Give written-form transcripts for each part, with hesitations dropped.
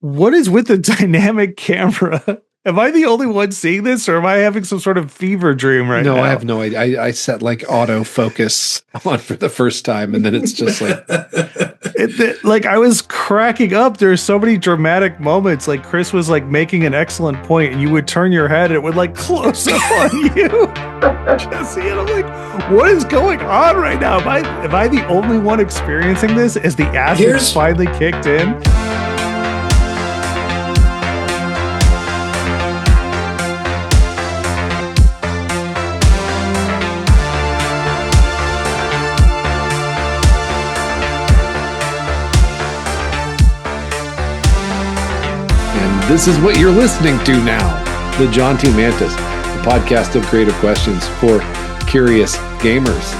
What is with the dynamic camera? Am I the only one seeing this, or am I having some sort of fever dream right now? No, I have no idea. I set like autofocus on for the first time, and then it's just like like I was cracking up. There's so many dramatic moments. Like Chris was like making an excellent point, and you would turn your head, and it would like close up on you, Jesse. And I'm like, what is going on right now? Am I the only one experiencing this? Is the acid finally kicked in? This is what you're listening to now, the Jaunty Mantis, the podcast of creative questions for curious gamers.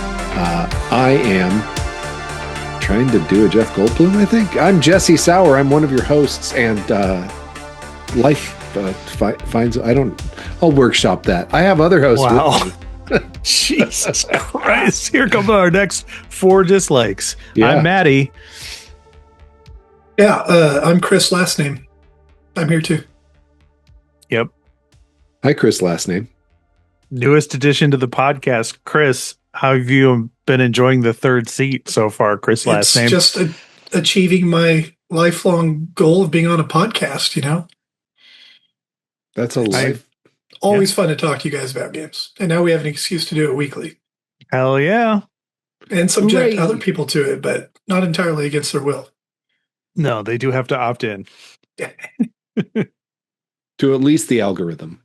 I am trying to do a Jeff Goldblum, I think. I'm Jesse Sauer. I'm one of your hosts, and life finds, I'll workshop that. I have other hosts. Wow. Jesus Christ. Here come our next 4 dislikes. Yeah. I'm Matty. Yeah, I'm Chris, last name. I'm here too. Yep. Hi, Chris, last name. Newest addition to the podcast. Chris, how have you been enjoying the third seat so far, Chris, last name? It's just achieving my lifelong goal of being on a podcast, you know? That's a life. Always fun to talk to you guys about games. And now we have an excuse to do it weekly. Hell yeah. And subject other people to it, but not entirely against their will. No, they do have to opt in. To at least the algorithm.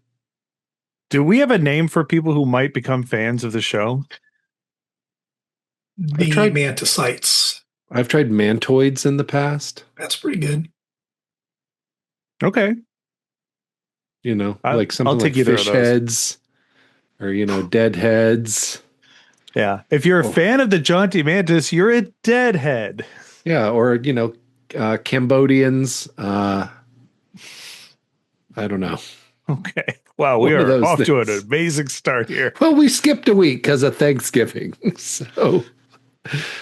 Do we have a name for people who might become fans of the show? The Mantisites. I've tried mantoids in the past. That's pretty good. Okay. You know, like something like fish heads or, dead heads. Yeah. If you're a fan of the Jaunty Mantis, you're a deadhead. Yeah. Or, Cambodians. I don't know. Okay. Wow, we are off to an amazing start here. Well, we skipped a week because of Thanksgiving. So,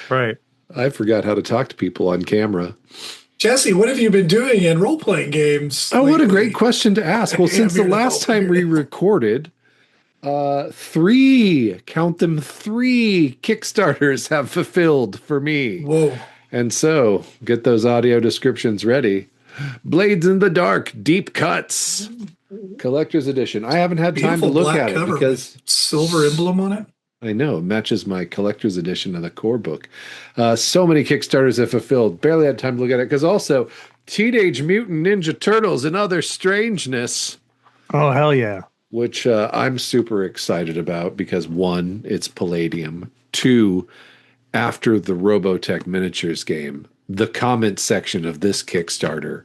right. I forgot how to talk to people on camera. Jesse, what have you been doing in role-playing games? Oh, what a great question to ask. Well, since the last time we recorded, 3 Kickstarters have fulfilled for me. Whoa. And so, get those audio descriptions ready. Blades in the Dark, Deep Cuts, Collector's Edition. I haven't had time to look at it because silver emblem on it. I know, it matches my Collector's Edition of the core book. So many Kickstarters have fulfilled. Barely had time to look at it because also Teenage Mutant Ninja Turtles and Other Strangeness. Oh, hell yeah. Which I'm super excited about because 1, it's Palladium. 2, after the Robotech Miniatures game, the comment section of this Kickstarter,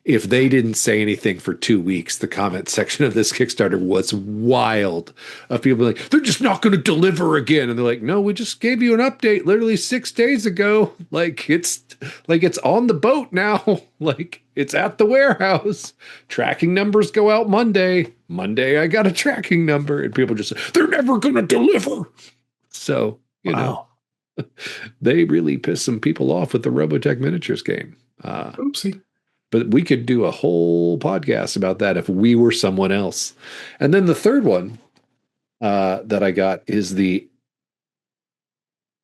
if they didn't say anything for 2 weeks, the comment section of this Kickstarter was wild of people like, they're just not going to deliver again. And they're like, no, we just gave you an update literally 6 days ago. It's on the boat now. Like it's at the warehouse. Tracking numbers go out Monday. I got a tracking number. And people just say, they're never going to deliver. So, know. They really pissed some people off with the Robotech Miniatures game. Oopsie. But we could do a whole podcast about that if we were someone else. And then the third one that I got is the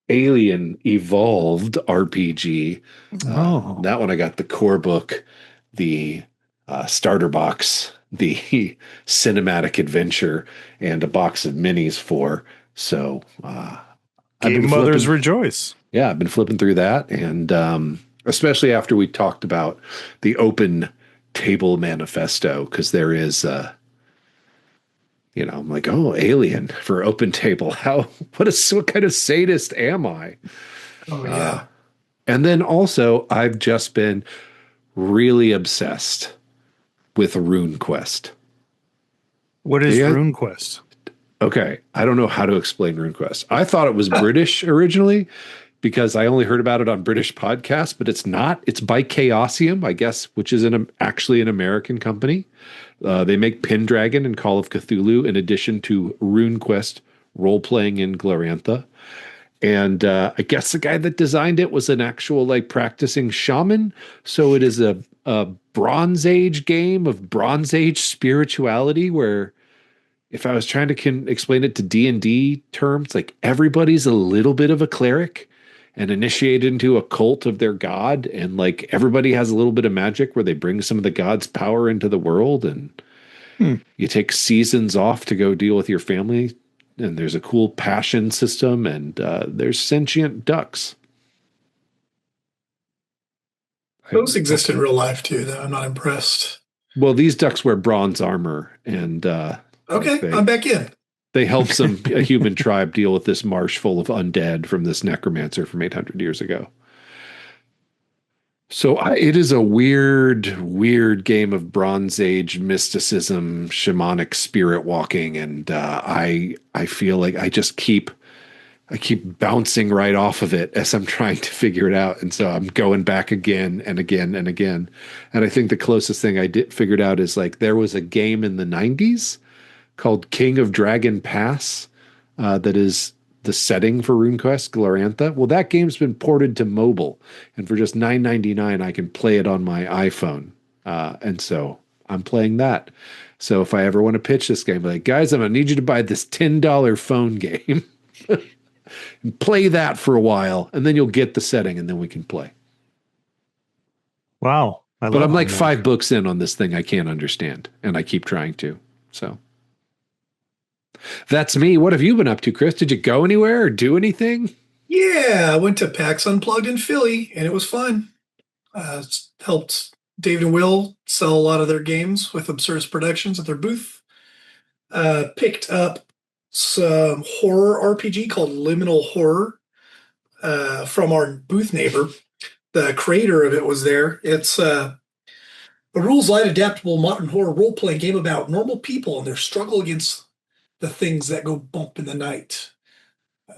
Alien Evolved RPG. That one I got the core book, the starter box, the cinematic adventure, and a box of minis for. So, Game Mothers Rejoice. Yeah, I've been flipping through that. And especially after we talked about the open table manifesto, because there is, I'm like, oh, Alien for open table. What kind of sadist am I? Oh, yeah. And then also, I've just been really obsessed with RuneQuest. What is RuneQuest? Okay, I don't know how to explain RuneQuest. I thought it was British originally because I only heard about it on British podcasts, but it's not. It's by Chaosium, I guess, which is actually an American company. They make Pendragon and Call of Cthulhu in addition to RuneQuest role-playing in Glorantha. And I guess the guy that designed it was an actual like practicing shaman. So it is a Bronze Age game of Bronze Age spirituality where if I was trying to explain it to D&D terms, like everybody's a little bit of a cleric and initiated into a cult of their god. And like everybody has a little bit of magic where they bring some of the god's power into the world. And you take seasons off to go deal with your family. And there's a cool passion system and there's sentient ducks. Those exist in real life too, though. I'm not impressed. Well, these ducks wear bronze armor and Okay, I'm back in. they help a human tribe deal with this marsh full of undead from this necromancer from 800 years ago. So it is a weird game of Bronze Age mysticism, shamanic spirit walking, and I feel like I keep bouncing right off of it as I'm trying to figure it out, and so I'm going back again and again and again. And I think the closest thing I figured out is like there was a game in the '90s called King of Dragon Pass that is the setting for RuneQuest, Glorantha. Well, that game's been ported to mobile, and for just $9.99, I can play it on my iPhone. And so I'm playing that. So if I ever want to pitch this game, like, guys, I'm going to need you to buy this $10 phone game and play that for a while, and then you'll get the setting, and then we can play. Wow. But I'm like 5 books in on this thing I can't understand, and I keep trying to. So that's me. What have you been up to, Chris? Did you go anywhere or do anything? Yeah, I went to PAX Unplugged in Philly, and it was fun. Helped David and Will sell a lot of their games with Absurdist Productions at their booth. Picked up some horror RPG called Liminal Horror from our booth neighbor. The creator of it was there. It's a rules-light, adaptable modern horror role-playing game about normal people and their struggle against the things that go bump in the night.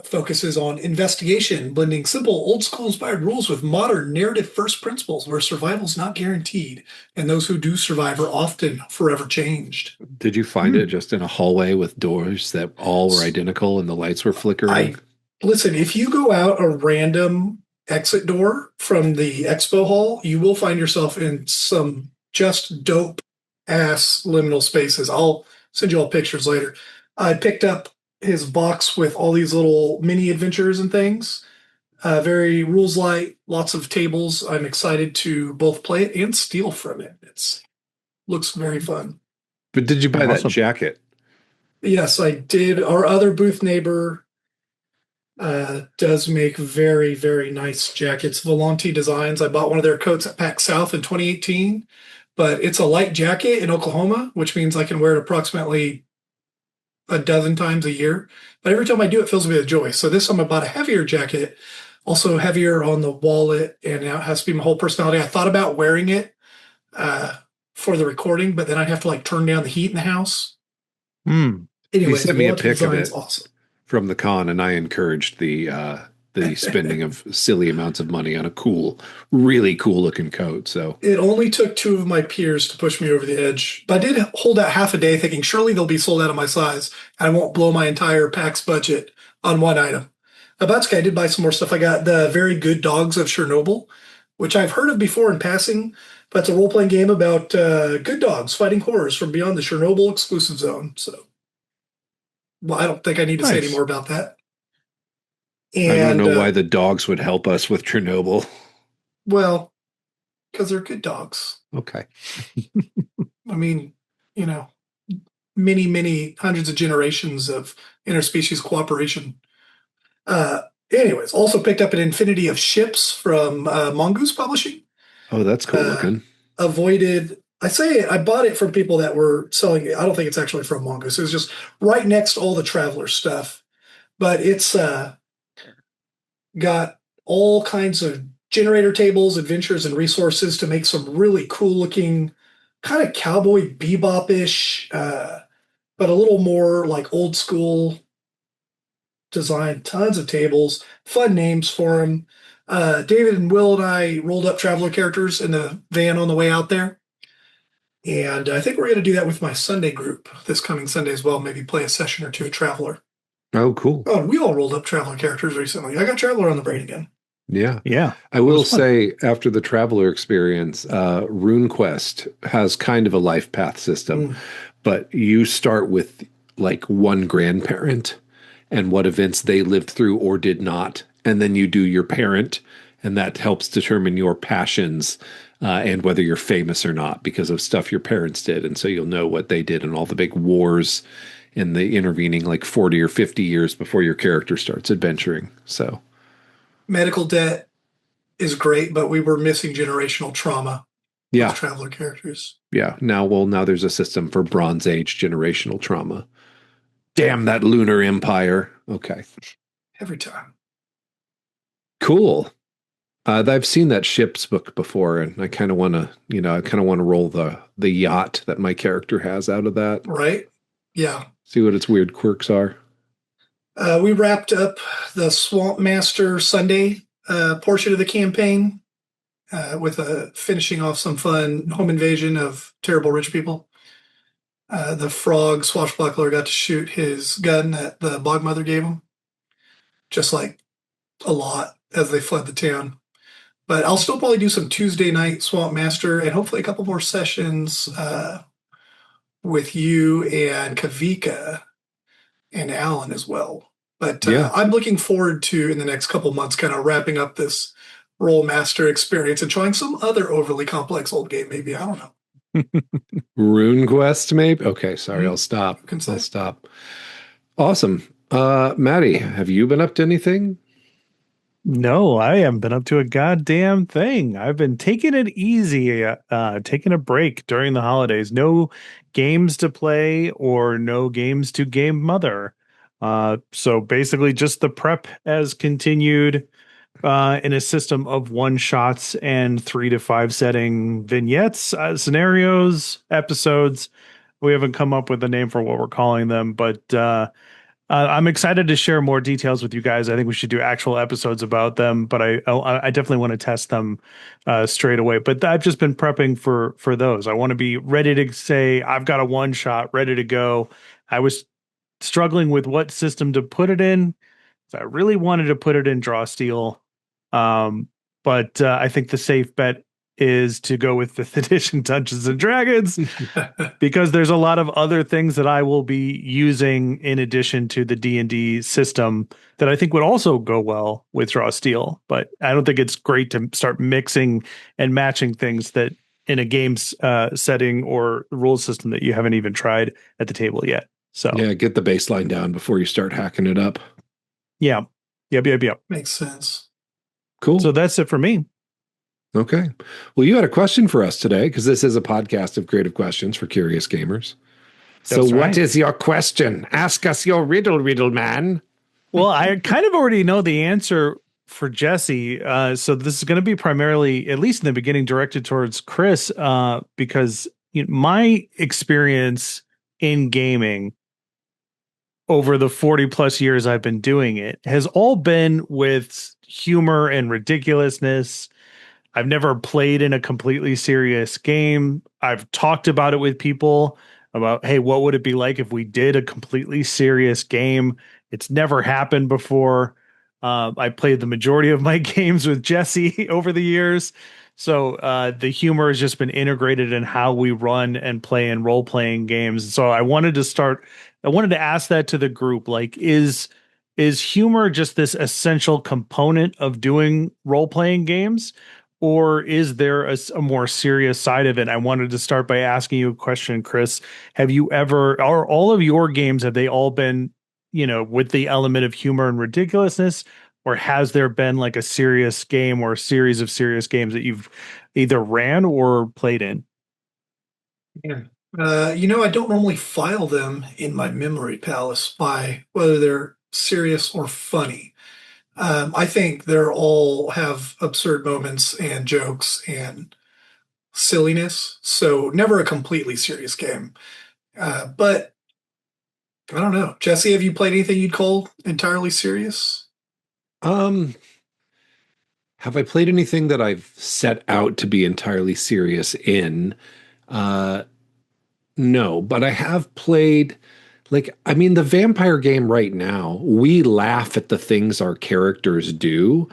Focuses on investigation, blending simple, old-school inspired rules with modern narrative first principles where survival is not guaranteed, and those who do survive are often forever changed. Did you find it just in a hallway with doors that all were identical and the lights were flickering? Listen, if you go out a random exit door from the expo hall, you will find yourself in some just dope-ass liminal spaces. I'll send you all pictures later. I picked up his box with all these little mini adventures and things. Very rules light, lots of tables. I'm excited to both play it and steal from it. It looks very fun. But did you buy that jacket? Yes, I did. Our other booth neighbor does make very, very nice jackets. Volante Designs. I bought one of their coats at PAX South in 2018, but it's a light jacket in Oklahoma, which means I can wear it approximately a dozen times a year, but every time I do it fills me with joy. So this time I bought a heavier jacket, also heavier on the wallet, and now it has to be my whole personality. I thought about wearing it for the recording, but then I'd have to like turn down the heat in the house. Anyway, you sent me a pic of it awesome. From the con, and I encouraged the spending of silly amounts of money on a really cool looking coat. So it only took 2 of my peers to push me over the edge, but I did hold out half a day thinking surely they'll be sold out of my size and I won't blow my entire PAX budget on one item. About I did buy some more stuff. I got the Very Good Dogs of Chernobyl, which I've heard of before in passing, but it's a role-playing game about good dogs fighting horrors from beyond the Chernobyl exclusive zone. So, well, I don't think I need to say any more about that. And, I don't know why the dogs would help us with Chernobyl. Well, because they're good dogs. Okay. I mean, many hundreds of generations of interspecies cooperation. Anyways, also picked up an infinity of ships from Mongoose Publishing. Oh, that's cool looking. I bought it from people that were selling it. I don't think it's actually from Mongoose. It was just right next to all the Traveler stuff. But it's got all kinds of generator tables, adventures, and resources to make some really cool looking kind of cowboy bebop-ish, but a little more like old school design. Tons of tables, fun names for them. David and Will and I rolled up Traveler characters in the van on the way out there. And I think we're going to do that with my Sunday group this coming Sunday as well. Maybe play a session or two of Traveler. Oh, cool. Oh, we all rolled up Traveler characters recently. I got Traveler on the brain again. Yeah. Yeah, I it will was fun. say, after the Traveler experience, RuneQuest has kind of a life path system, Mm. but you start with like one grandparent and what events they lived through or did not. And then you do your parent, and that helps determine your passions and whether you're famous or not because of stuff your parents did. And so you'll know what they did and all the big wars in the intervening like 40 or 50 years before your character starts adventuring. So, Medical debt is great, but we were missing generational trauma with yeah. Traveler characters. Yeah. Now there's a system for Bronze Age generational trauma. Damn that lunar empire. Okay. Every time. Cool. I've seen that ship's book before, and I kind of want to, I kind of want to roll the yacht that my character has out of that. Right? Yeah. See what its weird quirks are. We wrapped up the Swamp Master Sunday portion of the campaign with finishing off some fun home invasion of terrible rich people. The frog swashbuckler got to shoot his gun that the bogmother gave him, just like a lot as they fled the town. But I'll still probably do some Tuesday night Swamp Master and hopefully a couple more sessions with you and Kavika and Alan as well. But Yeah. I'm looking forward to, in the next couple months, kind of wrapping up this Roll Master experience and trying some other overly complex old game, maybe. I don't know. RuneQuest, maybe? Okay, sorry, I'll stop. You can say. I'll stop. Awesome. Maddie, have you been up to anything? No, I haven't been up to a goddamn thing. I've been taking it easy, taking a break during the holidays. No games to play or no games to game mother. So basically just the prep has continued in a system of one shots and 3 to 5 setting vignettes, scenarios, episodes. We haven't come up with a name for what we're calling them, but I'm excited to share more details with you guys. I think we should do actual episodes about them, but I definitely want to test them straight away. But I've just been prepping for those. I want to be ready to say I've got a one shot ready to go. I was struggling with what system to put it in. So I really wanted to put it in Draw Steel, but I think the safe bet is to go with 5th edition Dungeons and Dragons because there's a lot of other things that I will be using in addition to the D&D system that I think would also go well with Draw Steel. But I don't think it's great to start mixing and matching things that in a game's setting or rule system that you haven't even tried at the table yet. So Yeah, get the baseline down before you start hacking it up. yeah. Yep. Makes sense. Cool. So that's it for me. Okay. Well, you had a question for us today because this is a podcast of creative questions for curious gamers. So That's what right. is your question? Ask us your riddle, man. Well, I kind of already know the answer for Jesse. So this is going to be primarily, at least in the beginning, directed towards Chris, because my experience in gaming over the 40 plus years I've been doing it has all been with humor and ridiculousness. I've never played in a completely serious game. I've talked about it with people about, hey, what would it be like if we did a completely serious game? It's never happened before. I played the majority of my games with Jesse over the years. So the humor has just been integrated in how we run and play in role playing games. So I wanted to ask that to the group. Like, is humor just this essential component of doing role playing games? Or is there a more serious side of it? I wanted to start by asking you a question, Chris. Have you ever, or all of your games, have they all been, with the element of humor and ridiculousness? Or has there been like a serious game or a series of serious games that you've either ran or played in? Yeah. I don't normally file them in my memory palace by whether they're serious or funny. I think they're all have absurd moments and jokes and silliness. So never a completely serious game. But I don't know. Jesse, have you played anything you'd call entirely serious? Have I played anything that I've set out to be entirely serious in? No, but I have played Like, I mean, the vampire game right now, we laugh at the things our characters do,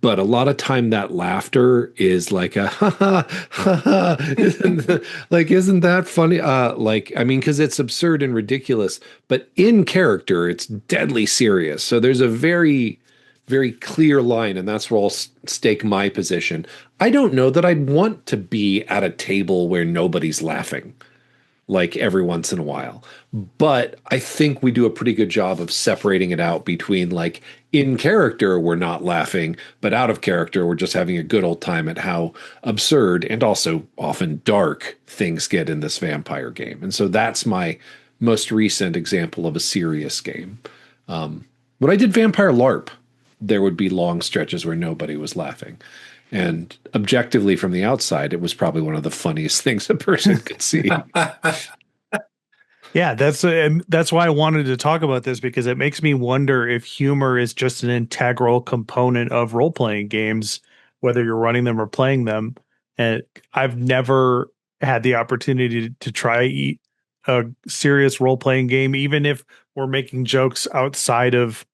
but a lot of time that laughter is like a ha ha ha ha. Isn't that funny? Like, I mean, because it's absurd and ridiculous, but in character, it's deadly serious. So there's a very, very clear line, and that's where I'll stake my position. I don't know that I'd want to be at a table where nobody's laughing like every once in a while. But I think we do a pretty good job of separating it out between like in character, we're not laughing, but out of character, we're just having a good old time at how absurd and also often dark things get in this vampire game. And so that's my most recent example of a serious game. When I did Vampire LARP, there would be long stretches where nobody was laughing. And objectively from the outside, it was probably one of the funniest things a person could see. Yeah, that's why I wanted to talk about this, because it makes me wonder if humor is just an integral component of role-playing games, whether you're running them or playing them. And I've never had the opportunity to try a serious role-playing game, even if we're making jokes outside of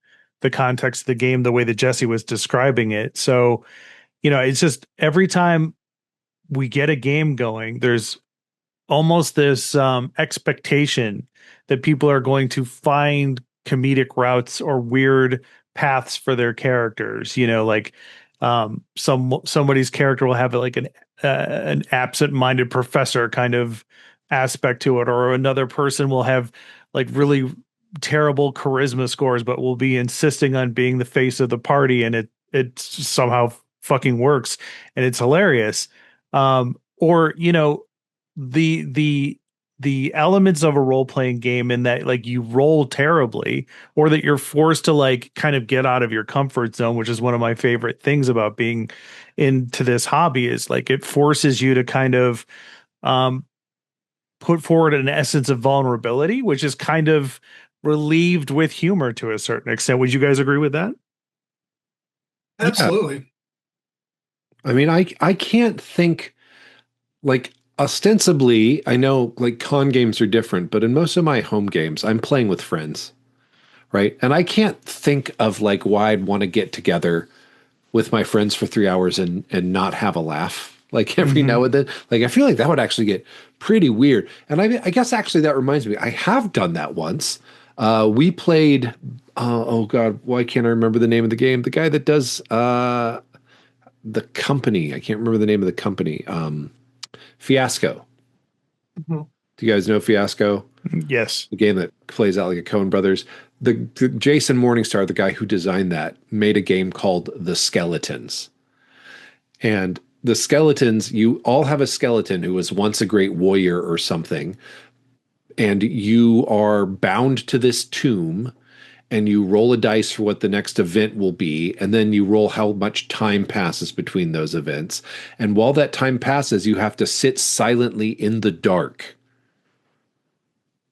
the context of the game, the way that Jesse was describing it. So, it's just every time we get a game going, there's almost this expectation that people are going to find comedic routes or weird paths for their characters. Like somebody's character will have like an absent-minded professor kind of aspect to it, or another person will have like really terrible charisma scores, but will be insisting on being the face of the party, and it somehow fucking works, and it's hilarious. Or the elements of a role-playing game in that like you roll terribly, or that you're forced to like kind of get out of your comfort zone, which is one of my favorite things about being into this hobby, is like it forces you to kind of put forward an essence of vulnerability, which is kind of relieved with humor to a certain extent. Would you guys agree with that? Absolutely. I mean, I can't think like ostensibly, I know like con games are different, but in most of my home games, I'm playing with friends, right? And I can't think of like why I'd want to get together with my friends for 3 hours and not have a laugh like every now and then. Like I feel like that would actually get pretty weird. And I guess actually that reminds me, I have done that once. We played. Oh God, why can't I remember the name of the game? The guy that does the company. I can't remember the name of the company. Fiasco. Mhm. Do you guys know Fiasco? Yes. The game that plays out like a Coen Brothers. The Jason Morningstar, the guy who designed that, made a game called The Skeletons. And the skeletons, you all have a skeleton who was once a great warrior or something, and you are bound to this tomb, and you roll a dice for what the next event will be, and then you roll how much time passes between those events. And while that time passes, you have to sit silently in the dark.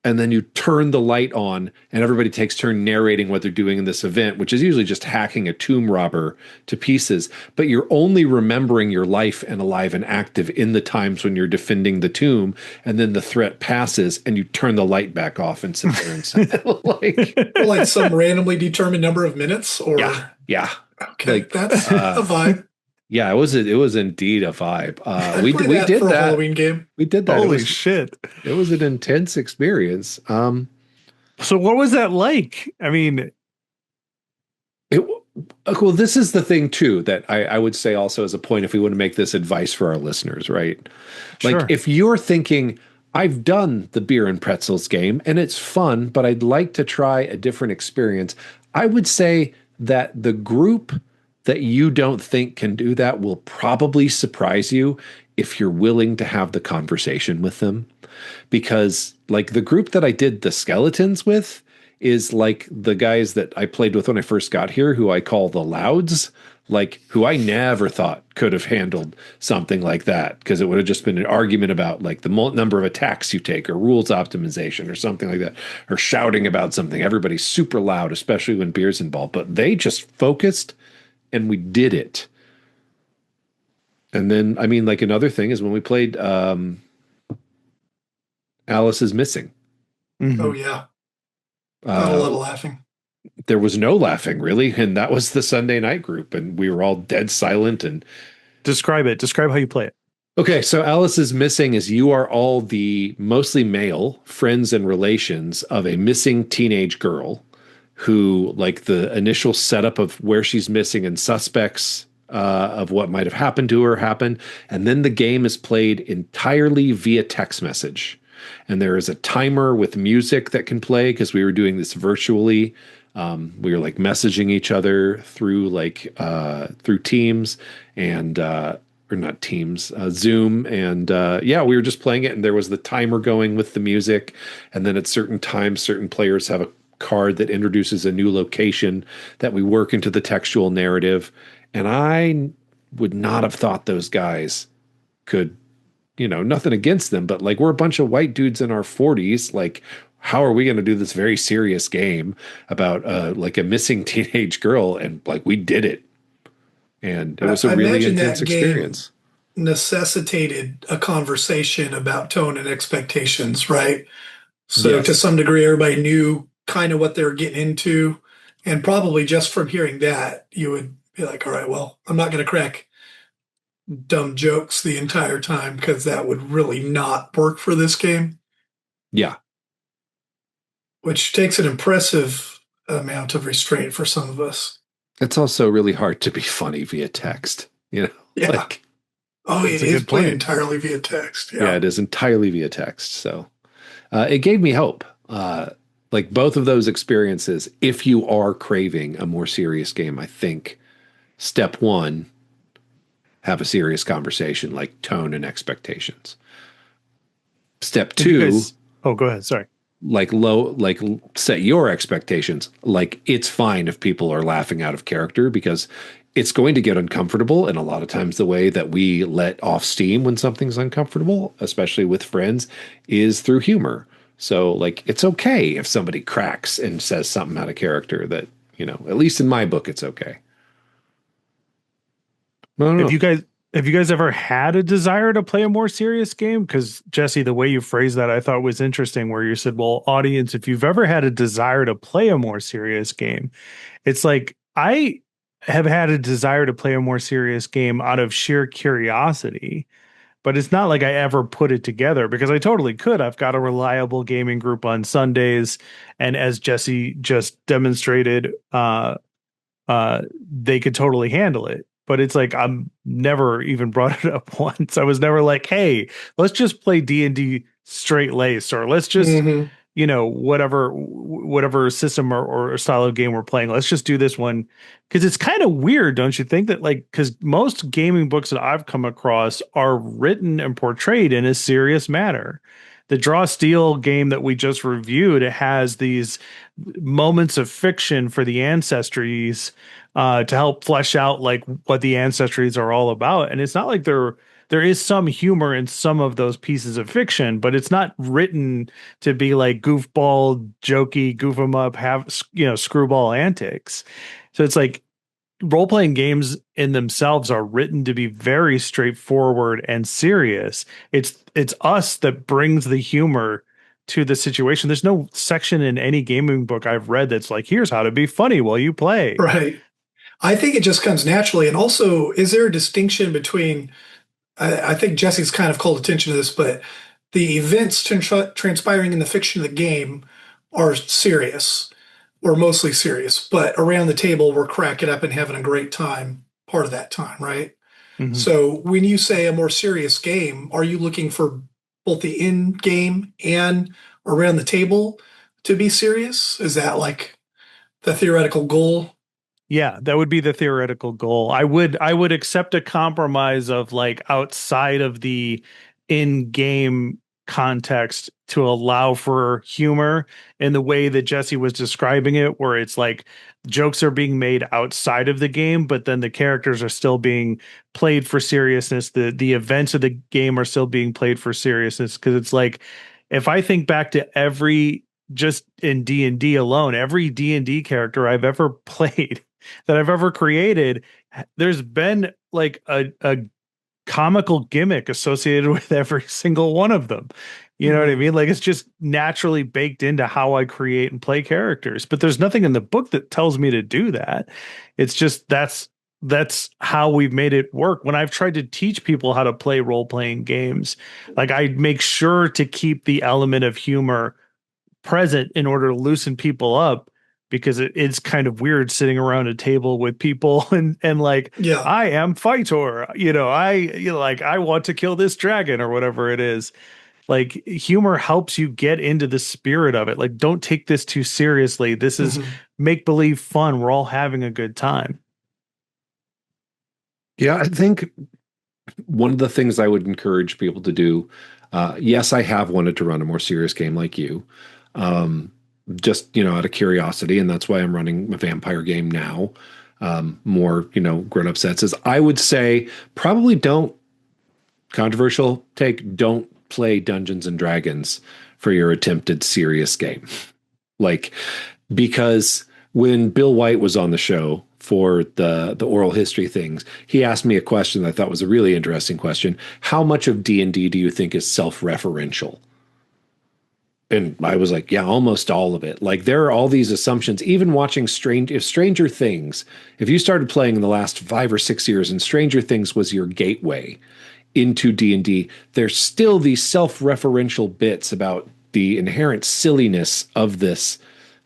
And then you turn the light on, and everybody takes turn narrating what they're doing in this event, which is usually just hacking a tomb robber to pieces. But you're only remembering your life and alive and active in the times when you're defending the tomb, and then the threat passes, and you turn the light back off and sit there and say, like some randomly determined number of minutes, or yeah. Okay, like, that's a vibe. Yeah, it was indeed a vibe. We did for that a Halloween game. We did that. Holy shit! It was an intense experience. So what was that like? I mean, well, this is the thing too that I would say also as a point, if we want to make this advice for our listeners, right? Like if you're thinking, I've done the beer and pretzels game and it's fun, but I'd like to try a different experience, I would say that the group that you don't think can do that will probably surprise you if you're willing to have the conversation with them. Because like the group that I did the skeletons with is like the guys that I played with when I first got here, who I call the Louds, like who I never thought could have handled something like that, because it would have just been an argument about like the number of attacks you take or rules optimization or something like that, or shouting about something. Everybody's super loud, especially when beer's involved, but they just focused and we did it. And then, I mean, like another thing is when we played Alice is Missing. Oh, yeah. Not a lot of laughing. There was no laughing really, and that was the Sunday night group, and we were all dead silent. And Describe it. Describe how you play it. okay, so Alice's missing is you are all the mostly male friends and relations of a missing teenage girl who, like, the initial setup of where she's missing and suspects of what might have happened to her happen. And then the game is played entirely via text message. And there is a timer with music that can play because we were doing this virtually. We were like messaging each other through through Teams and or not Teams, Zoom. And yeah, we were just playing it. And there was the timer going with the music. And then at certain times, certain players have a card that introduces a new location that we work into the textual narrative. And I would not have thought those guys could, nothing against them, but like, we're a bunch of white dudes in our 40s. Like, how are we going to do this very serious game about like a missing teenage girl? And like, we did it. And it was a really intense experience. Necessitated a conversation about tone and expectations, right? So to some degree, everybody knew kind of what they were getting into. And probably just from hearing that, you would be like, all right, well, I'm not going to crack dumb jokes the entire time because that would really not work for this game. Yeah. Which takes an impressive amount of restraint for some of us. It's also really hard to be funny via text, Yeah. Like, it is played entirely via text. Yeah, it is entirely via text. So it gave me hope. Like both of those experiences, if you are craving a more serious game, I think step one, have a serious conversation, like tone and expectations. Step two, go ahead. Sorry. Like set your expectations. Like, it's fine if people are laughing out of character because it's going to get uncomfortable. And a lot of times the way that we let off steam when something's uncomfortable, especially with friends, is through humor. So like, it's okay if somebody cracks and says something out of character that, at least in my book, it's okay. Have you guys ever had a desire to play a more serious game? Because Jesse, the way you phrased that, I thought was interesting, where you said, well, audience, if you've ever had a desire to play a more serious game, it's like, I have had a desire to play a more serious game out of sheer curiosity, but it's not like I ever put it together because I totally could. I've got a reliable gaming group on Sundays. And as Jesse just demonstrated, they could totally handle it. But it's like, I'm never even brought it up once. I was never like, hey, let's just play D&D straight lace, or let's just, whatever system or style of game we're playing, let's just do this one. Because it's kind of weird, don't you think, that like, because most gaming books that I've come across are written and portrayed in a serious manner. The Draw Steel game that we just reviewed, it has these moments of fiction for the ancestries to help flesh out like what the ancestries are all about. And it's not like there is some humor in some of those pieces of fiction, but it's not written to be like goofball, jokey, goof 'em up, have, screwball antics. So it's like, role-playing games in themselves are written to be very straightforward and serious. It's us that brings the humor to the situation. There's no section in any gaming book I've read that's like, here's how to be funny while you play. Right. I think it just comes naturally. And also, is there a distinction between, I think Jesse's kind of called attention to this, but the events transpiring in the fiction of the game are serious, or mostly serious, but around the table, we're cracking up and having a great time part of that time, right? Mm-hmm. So when you say a more serious game, are you looking for both the in-game and around the table to be serious? Is that like the theoretical goal? Yeah, that would be the theoretical goal. I would accept a compromise of like outside of the in-game context to allow for humor in the way that Jesse was describing it, where it's like jokes are being made outside of the game, but then the characters are still being played for seriousness. The events of the game are still being played for seriousness. Because it's like, if I think back to just in D&D alone, every D&D character I've ever played, that I've ever created, there's been like a comical gimmick associated with every single one of them. You know what I mean? Like it's just naturally baked into how I create and play characters. But there's nothing in the book that tells me to do that. It's just that's how we've made it work. When I've tried to teach people how to play role-playing games, like I make sure to keep the element of humor present in order to loosen people up, because it's kind of weird sitting around a table with people and like, Yeah. I am fighter, like I want to kill this dragon or whatever it is. Like humor helps you get into the spirit of it. Like, don't take this too seriously. This is make believe fun. We're all having a good time. Yeah, I think one of the things I would encourage people to do, yes, I have wanted to run a more serious game like you, just, out of curiosity. And that's why I'm running a vampire game now, more, grown-up sets. Is I would say probably don't play Dungeons and Dragons for your attempted serious game. Like, because when Bill White was on the show for the oral history things, he asked me a question that I thought was a really interesting question. How much of D&D do you think is self-referential? And I was like, yeah, almost all of it. Like, there are all these assumptions. Even watching Stranger Things, if you started playing in the last 5 or 6 years and Stranger Things was your gateway into D&D, there's still these self-referential bits about the inherent silliness of this.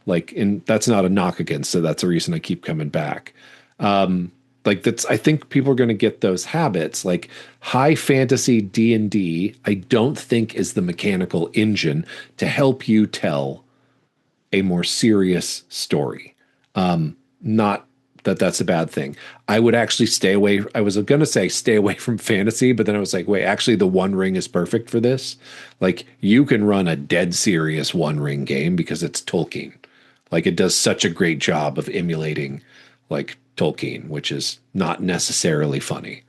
Like, and that's not a knock against, so that's the reason I keep coming back. I think people are going to get those habits. Like, high fantasy D&D, I don't think is the mechanical engine to help you tell a more serious story. Not that that's a bad thing. I would actually stay away. I was going to say stay away from fantasy, but then I was like, wait, actually the One Ring is perfect for this. Like, you can run a dead serious One Ring game because it's Tolkien. Like, it does such a great job of emulating like Tolkien, which is not necessarily funny.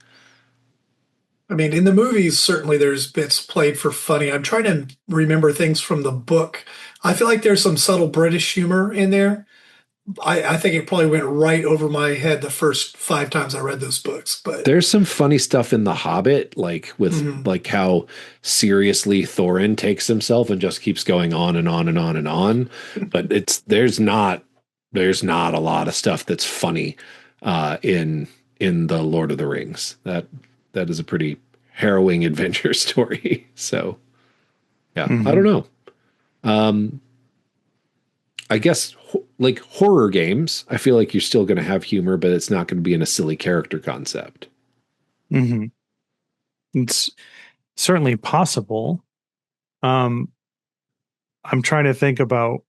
I mean, in the movies, certainly there's bits played for funny. I'm trying to remember things from the book. I feel like there's some subtle British humor in there. I think it probably went right over my head the first 5 times I read those books. But There's some funny stuff in The Hobbit, like with like how seriously Thorin takes himself and just keeps going on and on and on and on. But there's not a lot of stuff that's funny in the Lord of the Rings. That is a pretty harrowing adventure story. So yeah, I don't know. I guess like horror games, I feel like you're still going to have humor, but it's not going to be in a silly character concept. It's certainly possible. I'm trying to think about,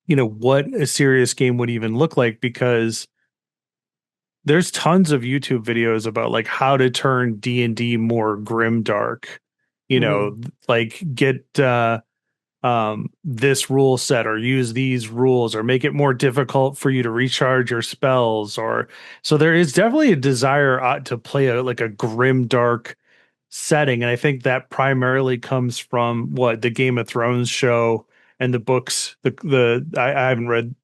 what a serious game would even look like, because there's tons of YouTube videos about like how to turn D&D more grimdark, like get this rule set or use these rules or make it more difficult for you to recharge your spells. Or so there is definitely a desire to play like a grim dark setting, and I think that primarily comes from what the Game of Thrones show and the books. I haven't read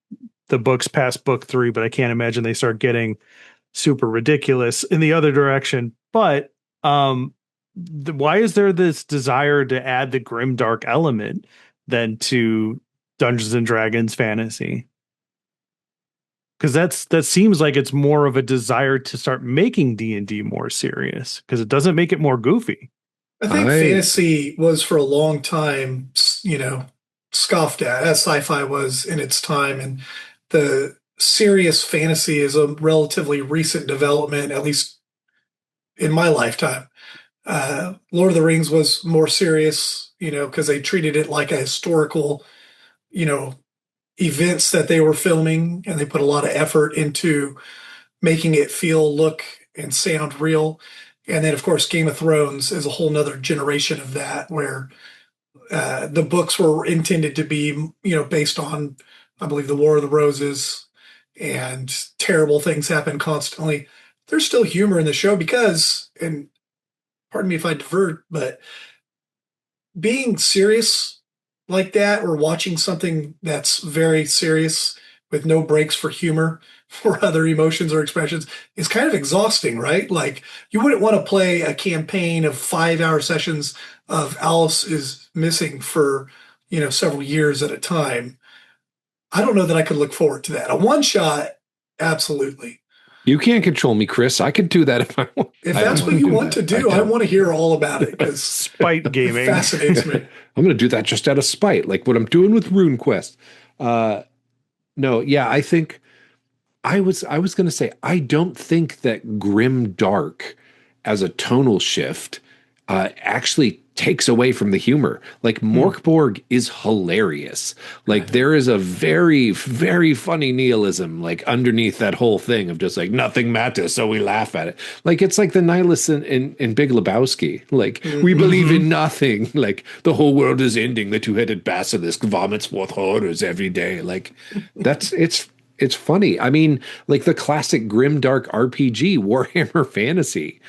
the books past book 3, but I can't imagine they start getting super ridiculous in the other direction. But why is there this desire to add the grimdark element then to Dungeons and Dragons fantasy? Because that seems like it's more of a desire to start making D&D more serious, because it doesn't make it more goofy. I think fantasy was for a long time, scoffed at, as sci-fi was in its time. And the serious fantasy is a relatively recent development, at least in my lifetime. Lord of the Rings was more serious, because they treated it like a historical, events that they were filming, and they put a lot of effort into making it feel, look, and sound real. And then, of course, Game of Thrones is a whole nother generation of that, where the books were intended to be, based on, I believe, the War of the Roses, and terrible things happen constantly. There's still humor in the show because, and pardon me if I divert, but being serious like that, or watching something that's very serious with no breaks for humor or other emotions or expressions is kind of exhausting, right? Like you wouldn't want to play a campaign of 5-hour sessions of Alice is missing for, several years at a time. I don't know that I could look forward to that. A one shot, absolutely. You can't control me, Chris. I could do that if I want. If that's what you want to do, I want to hear all about it because Spite gaming it fascinates me. I'm going to do that just out of spite, like what I'm doing with RuneQuest. No, yeah, I think I was going to say I don't think that Grimdark as a tonal shift actually takes away from the humor. Like Morkborg is hilarious. Like there is a very, very funny nihilism like underneath that whole thing of just like nothing matters, so we laugh at it. Like it's like the nihilists in Big Lebowski. Like we believe in nothing. Like the whole world is ending. The two-headed basilisk vomits forth horrors every day. Like it's funny. I mean, like the classic Grimdark RPG, Warhammer Fantasy,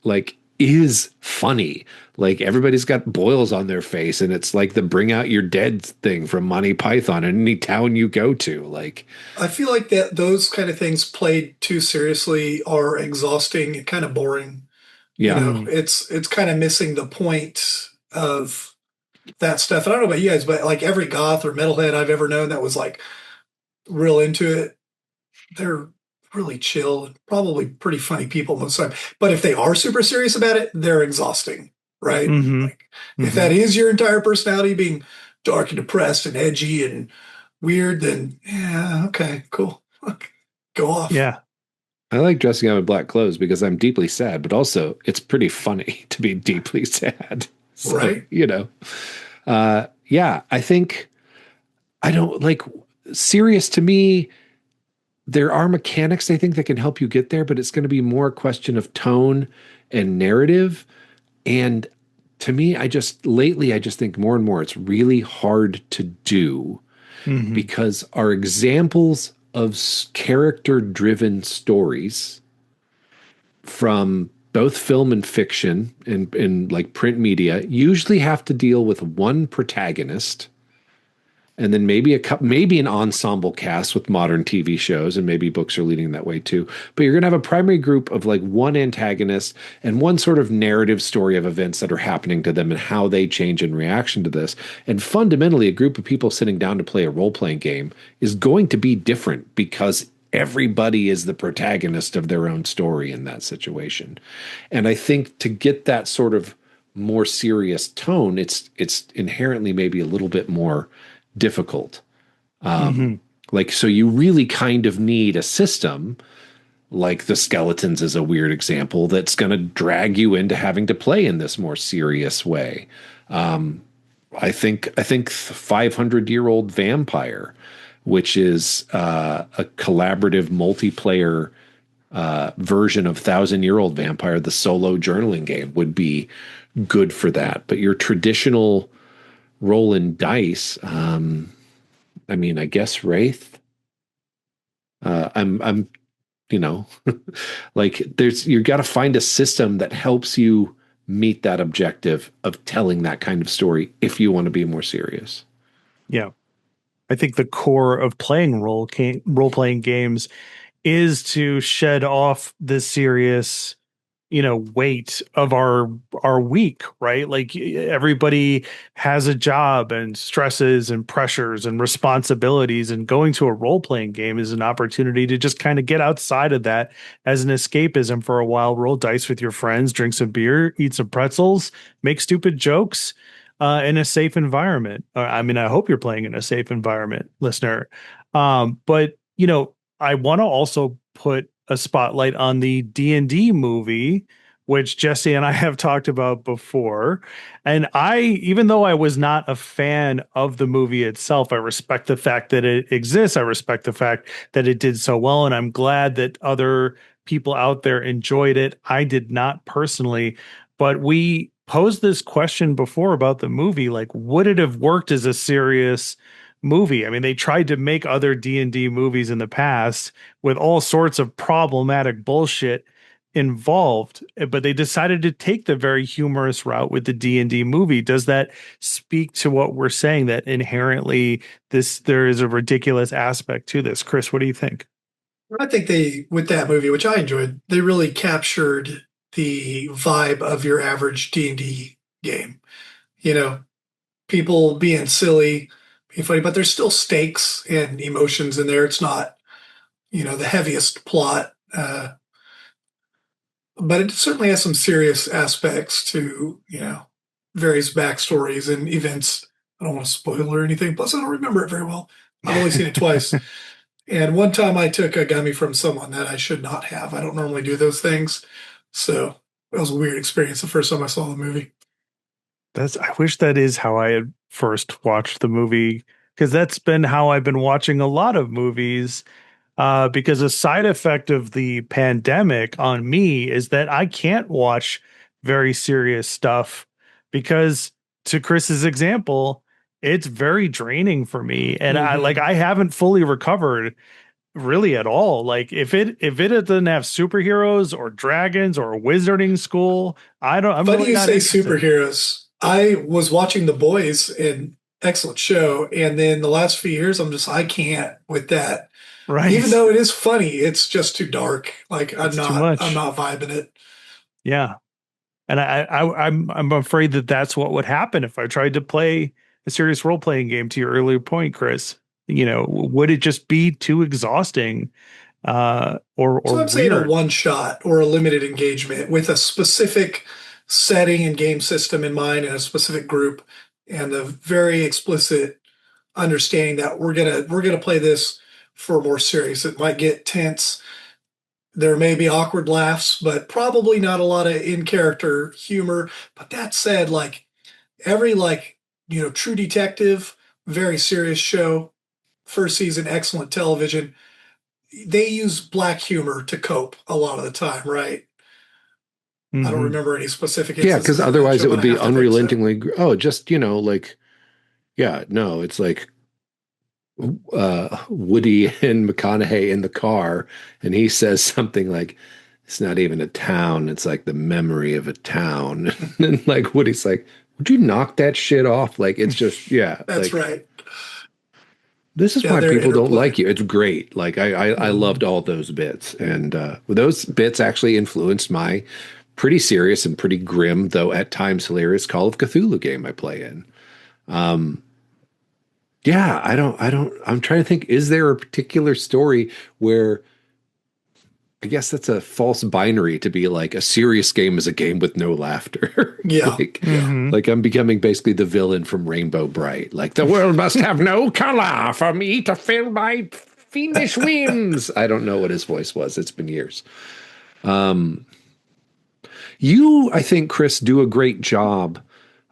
like is funny. Like everybody's got boils on their face, and it's like the bring out your dead thing from Monty Python in any town you go to. Like I feel like that those kind of things played too seriously are exhausting and kind of boring. Yeah. It's kind of missing the point of that stuff. And I don't know about you guys, but like every goth or metalhead I've ever known that was like real into it, they're really chill and probably pretty funny people most of the time. But if they are super serious about it, they're exhausting, right? Like, if that is your entire personality, being dark and depressed and edgy and weird, then yeah, okay, cool. Go off. Yeah. I like dressing up in black clothes because I'm deeply sad, but also it's pretty funny to be deeply sad. So, right. Yeah, I think I don't like serious to me. There are mechanics I think that can help you get there, but it's going to be more a question of tone and narrative. And to me, I just think more and more it's really hard to do because our examples of character-driven stories from both film and fiction and like print media usually have to deal with one protagonist and then maybe an ensemble cast with modern TV shows, and maybe books are leading that way too. But you're going to have a primary group of like one antagonist and one sort of narrative story of events that are happening to them and how they change in reaction to this. And fundamentally, a group of people sitting down to play a role-playing game is going to be different because everybody is the protagonist of their own story in that situation. And I think to get that sort of more serious tone, it's inherently maybe a little bit more difficult. Like, so you really kind of need a system like the Skeletons is a weird example that's going to drag you into having to play in this more serious way. I think 500-year-old Vampire, which is a collaborative multiplayer version of 1,000-year-old Vampire, the solo journaling game, would be good for that. But your traditional rolling dice, I mean, I guess Wraith. I'm like you got to find a system that helps you meet that objective of telling that kind of story if you want to be more serious. Yeah. I think the core of playing role-playing games is to shed off the serious, weight of our week, right? Like everybody has a job and stresses and pressures and responsibilities, and going to a role-playing game is an opportunity to just kind of get outside of that as an escapism for a while. Roll dice with your friends, drink some beer, eat some pretzels, make stupid jokes in a safe environment. I mean, I hope you're playing in a safe environment, listener. But I want to also put a spotlight on the D&D movie, which Jesse and I have talked about before. And even though I was not a fan of the movie itself, I respect the fact that it exists. I respect the fact that it did so well. And I'm glad that other people out there enjoyed it. I did not personally, but we posed this question before about the movie. Like, would it have worked as a serious movie? I mean, they tried to make other D&D movies in the past with all sorts of problematic bullshit involved, but they decided to take the very humorous route with the D&D movie. Does that speak to what we're saying, that inherently there is a ridiculous aspect to this? Chris, what do you think? I think they, with that movie, which I enjoyed, they really captured the vibe of your average D&D game. You know, people being silly, being funny, but there's still stakes and emotions in there. It's not, the heaviest plot, but it certainly has some serious aspects to, various backstories and events. I don't want to spoil or anything. Plus, I don't remember it very well. I've only seen it twice. And one time I took a gummy from someone that I should not have. I don't normally do those things. So that was a weird experience the first time I saw the movie. I wish that is how I had first watched the movie, because that's been how I've been watching a lot of movies. Because a side effect of the pandemic on me is that I can't watch very serious stuff because, to Chris's example, it's very draining for me. And Mm-hmm. I haven't fully recovered really at all. Like if it doesn't have superheroes or dragons or wizarding school, I'm Funny really you not say interested. superheroes. I was watching The Boys, an excellent show, and then the last few years, I can't with that. Even Right. though it is funny, it's just too dark. Like It's too I'm much. not vibing it. Yeah. And I'm afraid that that's what would happen if I tried to play a serious role playing game. To your earlier point, Chris, would it just be too exhausting, or So I'm saying a weird? one shot or a limited engagement with a specific setting and game system in mind and a specific group and a very explicit understanding that we're gonna play this for more serious. It might get tense. There may be awkward laughs, but probably not a lot of in character humor. But that said, like every True Detective, very serious show, first season, excellent television. They use black humor to cope a lot of the time, right? I don't Hmm. remember any specific Yeah, because instances of that otherwise show, it but would I be have to think so. unrelentingly, oh, just, like, yeah, no, it's like Woody and McConaughey in the car, and he says something like, it's not even a town, it's like the memory of a town. And like Woody's like, would you knock that shit off? Like, it's just, yeah, That's like, right. this is Yeah, why their people don't interplay. like you. It's great. Like, I loved Mhm. all those bits. And those bits actually influenced my pretty serious and pretty grim, though at times hilarious Call of Cthulhu game I play in. Um, yeah, I'm trying to think, is there a particular story where I guess that's a false binary to be like a serious game is a game with no laughter. Yeah, like yeah. Hmm. like I'm becoming basically the villain from Rainbow Bright. Like the world must have no color for me to feel my fiendish whims. I don't know what his voice was. It's been years. Um, you, I think, Chris, do a great job,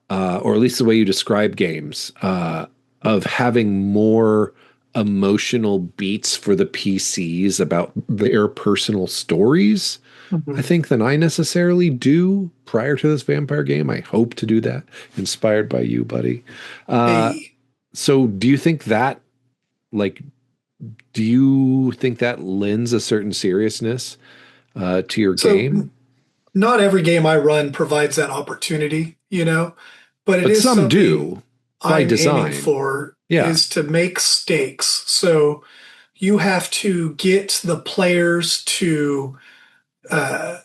or at least the way you describe games, of having more emotional beats for the PCs about their personal stories, I Mhm. think, than I necessarily do prior to this vampire game. I hope to do that, inspired by you, buddy. Uh, Hey, so do you think that, like, do you think that lends a certain seriousness to your so game? not every game I run provides that opportunity, but it But is some something do by I'm aiming design. for Yeah. is to make stakes. So you have to get the players to uh,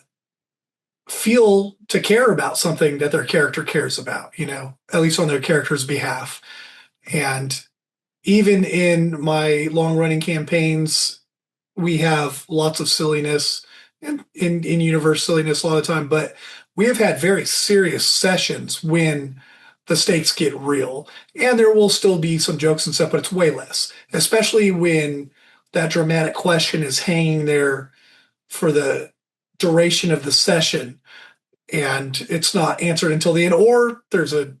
feel to care about something that their character cares about, at least on their character's behalf. And even in my long running campaigns, we have lots of silliness in universe silliness a lot of time, but we have had very serious sessions when the stakes get real. And there will still be some jokes and stuff, but it's way less, especially when that dramatic question is hanging there for the duration of the session and it's not answered until the end, or there's a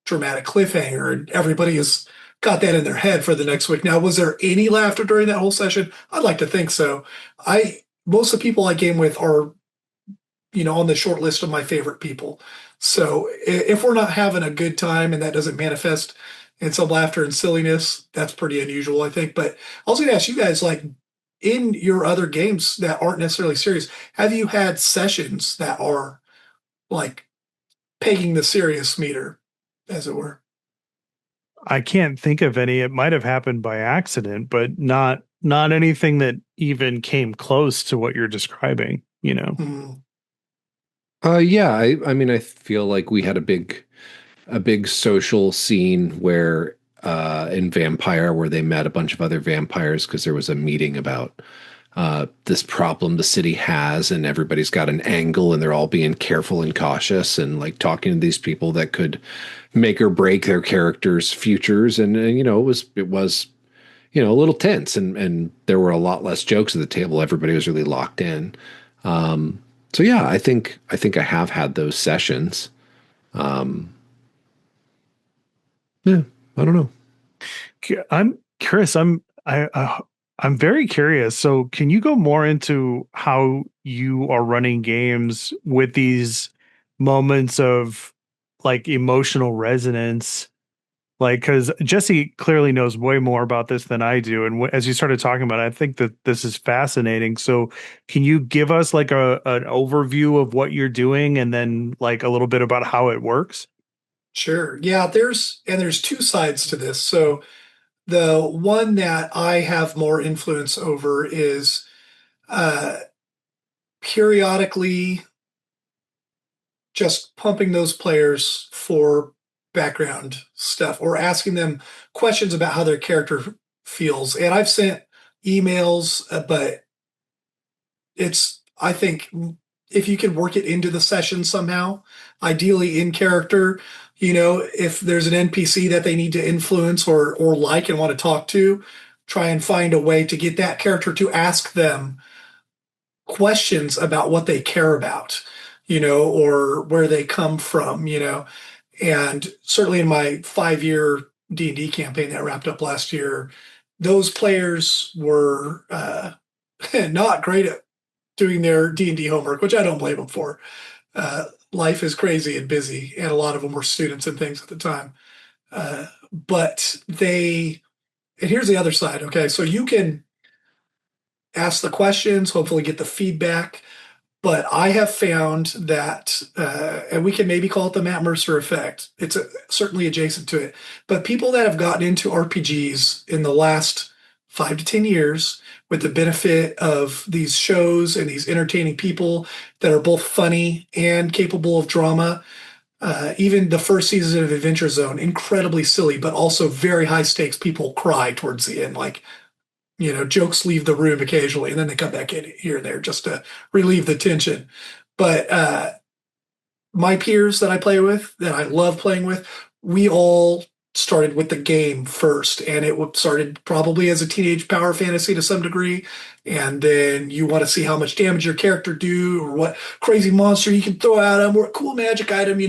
dramatic cliffhanger and everybody has got that in their head for the next week. Now, was there any laughter during that whole session? I'd like to think so. I Most of the people I game with are, on the short list of my favorite people. So if we're not having a good time and that doesn't manifest in some laughter and silliness, that's pretty unusual, I think. But I was going to ask you guys, like, in your other games that aren't necessarily serious, have you had sessions that are like pegging the serious meter, as it were? I can't think of any. It might have happened by accident, but not not anything that even came close to what you're describing, you know. Mm. Yeah, I mean, I feel like we had a big social scene where in Vampire where they met a bunch of other vampires because there was a meeting about this problem the city has, and everybody's got an angle, and they're all being careful and cautious, and like talking to these people that could make or break their characters' futures, and you know, it was you know a little tense, and there were a lot less jokes at the table. Everybody was really locked in. So yeah, I think I have had those sessions. Um, yeah, I don't know. I'm Chris, I'm very curious. So can you go more into how you are running games with these moments of like emotional resonance? Like, because Jesse clearly knows way more about this than I do. And as you started talking about it, I think that this is fascinating. So can you give us like an overview of what you're doing and then like a little bit about how it works? Sure. Yeah, there's two sides to this. So the one that I have more influence over is uh, periodically just pumping those players for background stuff or asking them questions about how their character feels. And I've sent emails, but I think if you can work it into the session somehow, ideally in character, if there's an NPC that they need to influence or like and want to talk to, try and find a way to get that character to ask them questions about what they care about, or where they come from, And certainly in my 5-year D&D campaign that wrapped up last year, those players were not great at doing their D&D homework, which I don't blame them for. Life is crazy and busy, and a lot of them were students and things at the time. But and here's the other side. Okay, so you can ask the questions, hopefully get the feedback. But I have found that, and we can maybe call it the Matt Mercer effect. It's certainly adjacent to it. But people that have gotten into RPGs in the last 5 to 10 years, with the benefit of these shows and these entertaining people that are both funny and capable of drama, even the first season of Adventure Zone, incredibly silly, but also very high stakes. People cry towards the end, like jokes leave the room occasionally, and then they come back in here and there just to relieve the tension. But my peers that I play with, that I love playing with, we all started with the game first, and it started probably as a teenage power fantasy to some degree, and then you want to see how much damage your character do, or what crazy monster you can throw at them, or a cool magic item,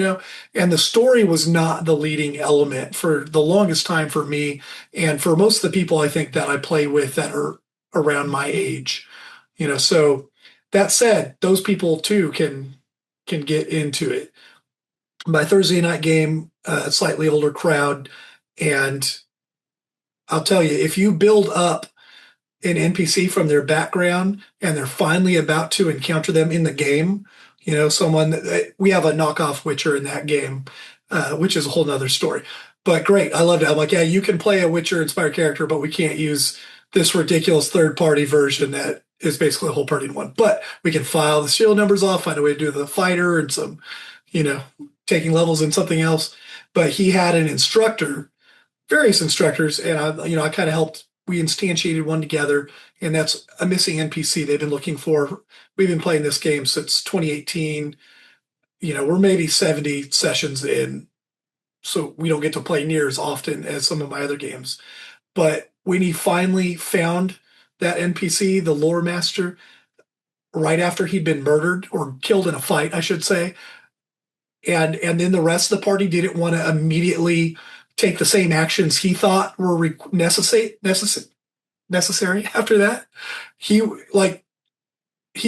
and the story was not the leading element for the longest time for me, and for most of the people I think that I play with that are around my age, so that said, those people too can get into it. My Thursday night game, a slightly older crowd, and I'll tell you, if you build up an NPC from their background and they're finally about to encounter them in the game, someone that we have a knockoff Witcher in that game, which is a whole nother story. But great, I loved it. I'm like, yeah, you can play a Witcher inspired character, but we can't use this ridiculous third party version that is basically a whole party in one. But we can file the serial numbers off, find a way to do the fighter and some, you know, taking levels in something else. But he had an instructor, various instructors, and I kind of helped. We instantiated one together, and that's a missing NPC they've been looking for. We've been playing this game since 2018. We're maybe 70 sessions in, so we don't get to play near as often as some of my other games. But when he finally found that NPC, the lore master, right after he'd been murdered or killed in a fight, I should say, and then the rest of the party didn't want to immediately take the same actions he thought were necessary after that. He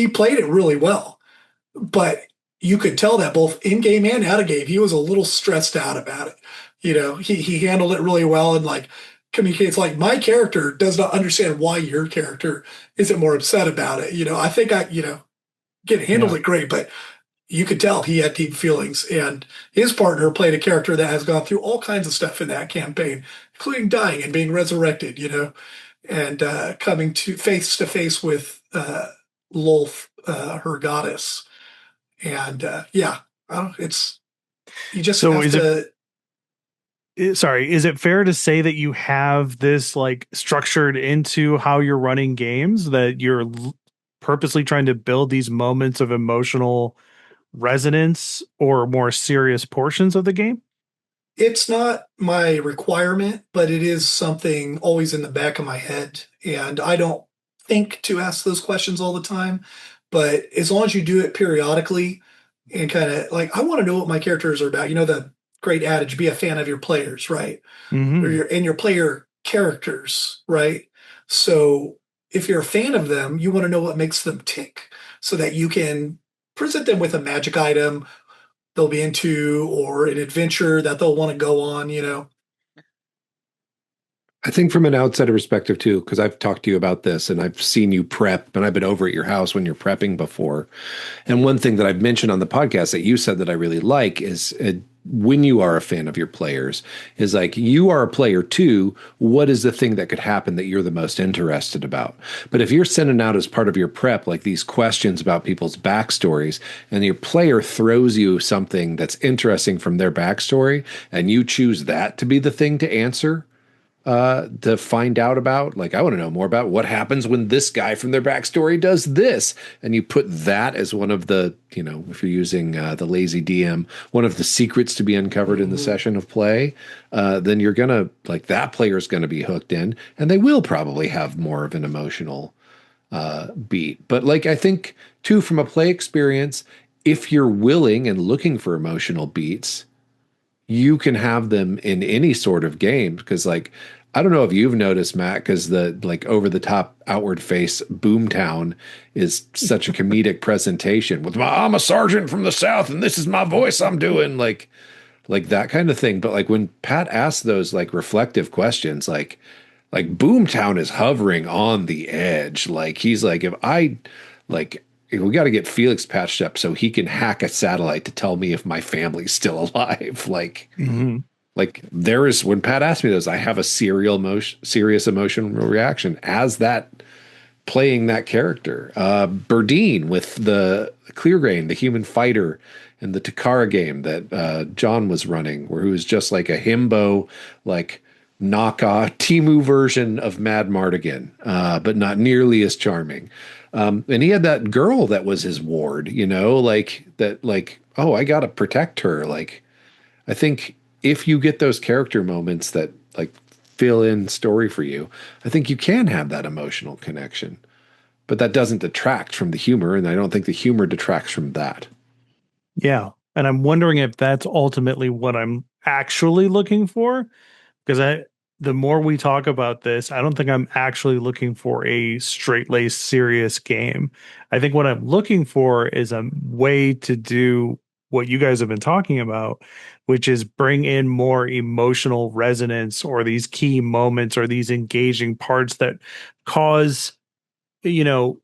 played it really well, but you could tell that both in game and out of game, he was a little stressed out about it. He handled it really well and communicates my character does not understand why your character isn't more upset about it. I think handled it great, but you could tell he had deep feelings, and his partner played a character that has gone through all kinds of stuff in that campaign, including dying and being resurrected, and coming to face with Lolth, her goddess. And yeah, it's you just So have to. is it fair to say that you have this like structured into how you're running games, that you're purposely trying to build these moments of emotional resonance or more serious portions of the game? It's not my requirement, but it is something always in the back of my head. And I don't think to ask those questions all the time, but as long as you do it periodically and kind of like, I want to know what my characters are about. You know, the great adage, be a fan of your players, right? Or Mm-hmm. your player characters, right? So if you're a fan of them, you want to know what makes them tick so that you can present them with a magic item they'll be into or an adventure that they'll want to go on, you know. I think from an outsider perspective too, because I've talked to you about this and I've seen you prep and I've been over at your house when you're prepping before. And one thing that I've mentioned on the podcast that you said that I really like is when you are a fan of your players, is like you are a player too. What is the thing that could happen that you're the most interested about? But if you're sending out as part of your prep, like these questions about people's backstories, and your player throws you something that's interesting from their backstory, and you choose that to be the thing to answer, to find out about, like, I want to know more about what happens when this guy from their backstory does this. And you put that as one of the, you know, if you're using the lazy DM, one of the secrets to be uncovered in the session of play, then you're going to, like, that player is going to be hooked in and they will probably have more of an emotional beat. But, like, I think, too, from a play experience, if you're willing and looking for emotional beats, you can have them in any sort of game because like I don't know if you've noticed, Matt, because the like over the top outward face Boomtown is such a comedic presentation with I'm a sergeant from the South and this is my voice I'm doing like that kind of thing. But like when Pat asks those like reflective questions, like Boomtown is hovering on the edge. Like he's like, if I like we got to get Felix patched up so he can hack a satellite to tell me if my family's still alive. Mm-hmm. Like there is when Pat asked me those, I have a serious emotional reaction as that playing that character. Berdine with the Clear Grain, the human fighter, and the Takara game that John was running, where he was just like a himbo, like knockoff Timu version of Mad Mardigan, but not nearly as charming. And he had that girl that was his ward, you know, like that, like, oh, I got to protect her. Like, I think if you get those character moments that like fill in story for you, I think you can have that emotional connection. But that doesn't detract from the humor, and I don't think the humor detracts from that. Yeah. And I'm wondering if that's ultimately what I'm actually looking for. Because the more we talk about this, I don't think I'm actually looking for a straight laced, serious game. I think what I'm looking for is a way to do what you guys have been talking about, which is bring in more emotional resonance or these key moments or these engaging parts that cause, you know,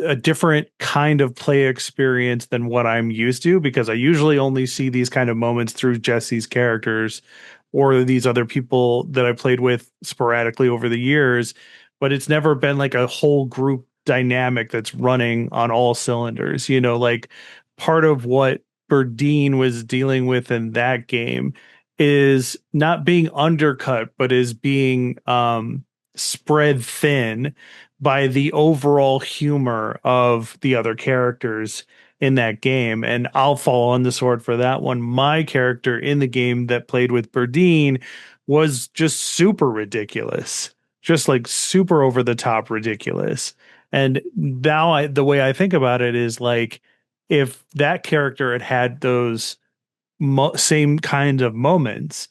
a different kind of play experience than what I'm used to, because I usually only see these kind of moments through Jesse's characters or these other people that I played with sporadically over the years, but it's never been like a whole group dynamic that's running on all cylinders. You know, like part of what Berdine was dealing with in that game is not being undercut, but is being spread thin by the overall humor of the other characters in that game. And I'll fall on the sword for that one. My character in the game that played with Berdine was just super ridiculous, just like super over the top ridiculous. And now the way I think about it is like, if that character had had those same kind of moments,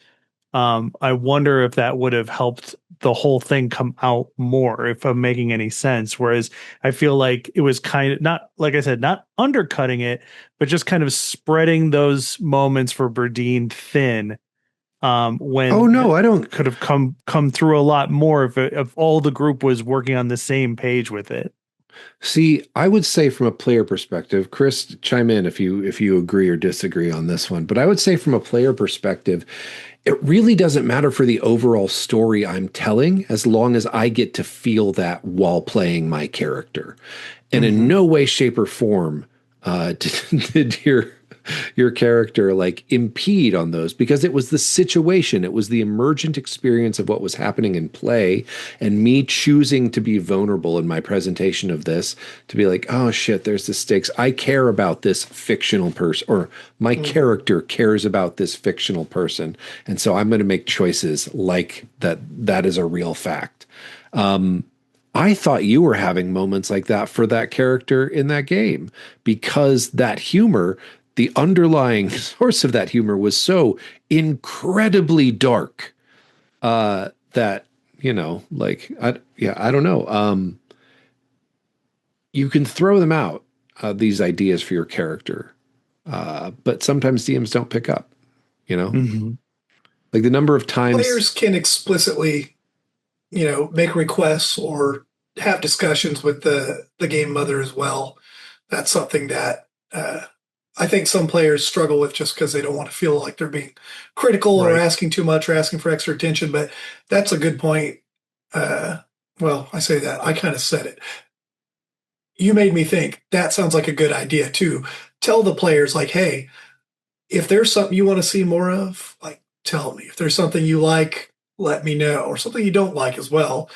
I wonder if that would have helped the whole thing come out more, if I'm making any sense. Whereas I feel like it was kind of not, like I said, not undercutting it, but just kind of spreading those moments for Berdine thin. Oh When no, I don't. could have come through a lot more if all the group was working on the same page with it. See, I would say from a player perspective, Chris, chime in if you agree or disagree on this one. But I would say from a player perspective, it really doesn't matter for the overall story I'm telling as long as I get to feel that while playing my character. And in no way, shape, or form did your character like impede on those, because it was the situation, it was the emergent experience of what was happening in play, and me choosing to be vulnerable in my presentation of this, to be like, oh shit, there's the stakes. I care about this fictional person, or my character cares about this fictional person, and so I'm going to make choices like that. That is a real fact. I thought you were having moments like that for that character in that game, because that humor, the underlying source of that humor was so incredibly dark that, like, I don't know. You can throw them out, these ideas for your character, but sometimes DMs don't pick up, like the number of times. Players can explicitly, make requests or have discussions with the game mother as well. That's something that I think some players struggle with just because they don't want to feel like they're being critical or asking too much or asking for extra attention. But that's a good point. Well, I say that. I kind of said it. You made me think that sounds like a good idea too. Tell the players like, hey, if there's something you want to see more of, like, tell me. If there's something you like, let me know, or something you don't like as well.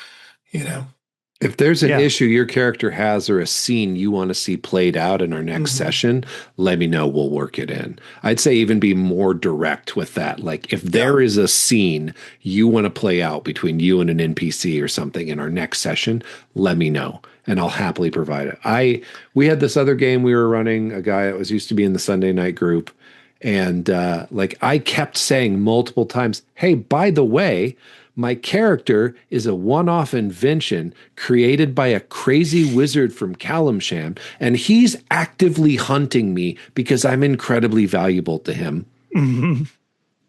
If there's an issue your character has or a scene you want to see played out in our next session, let me know. We'll work it in. I'd say even be more direct with that. Like if there is a scene you want to play out between you and an NPC or something in our next session, let me know and I'll happily provide it. We had this other game we were running, a guy that was used to be in the Sunday night group. And like I kept saying multiple times, hey, by the way, my character is a one-off invention created by a crazy wizard from Calamsham, and he's actively hunting me because I'm incredibly valuable to him. And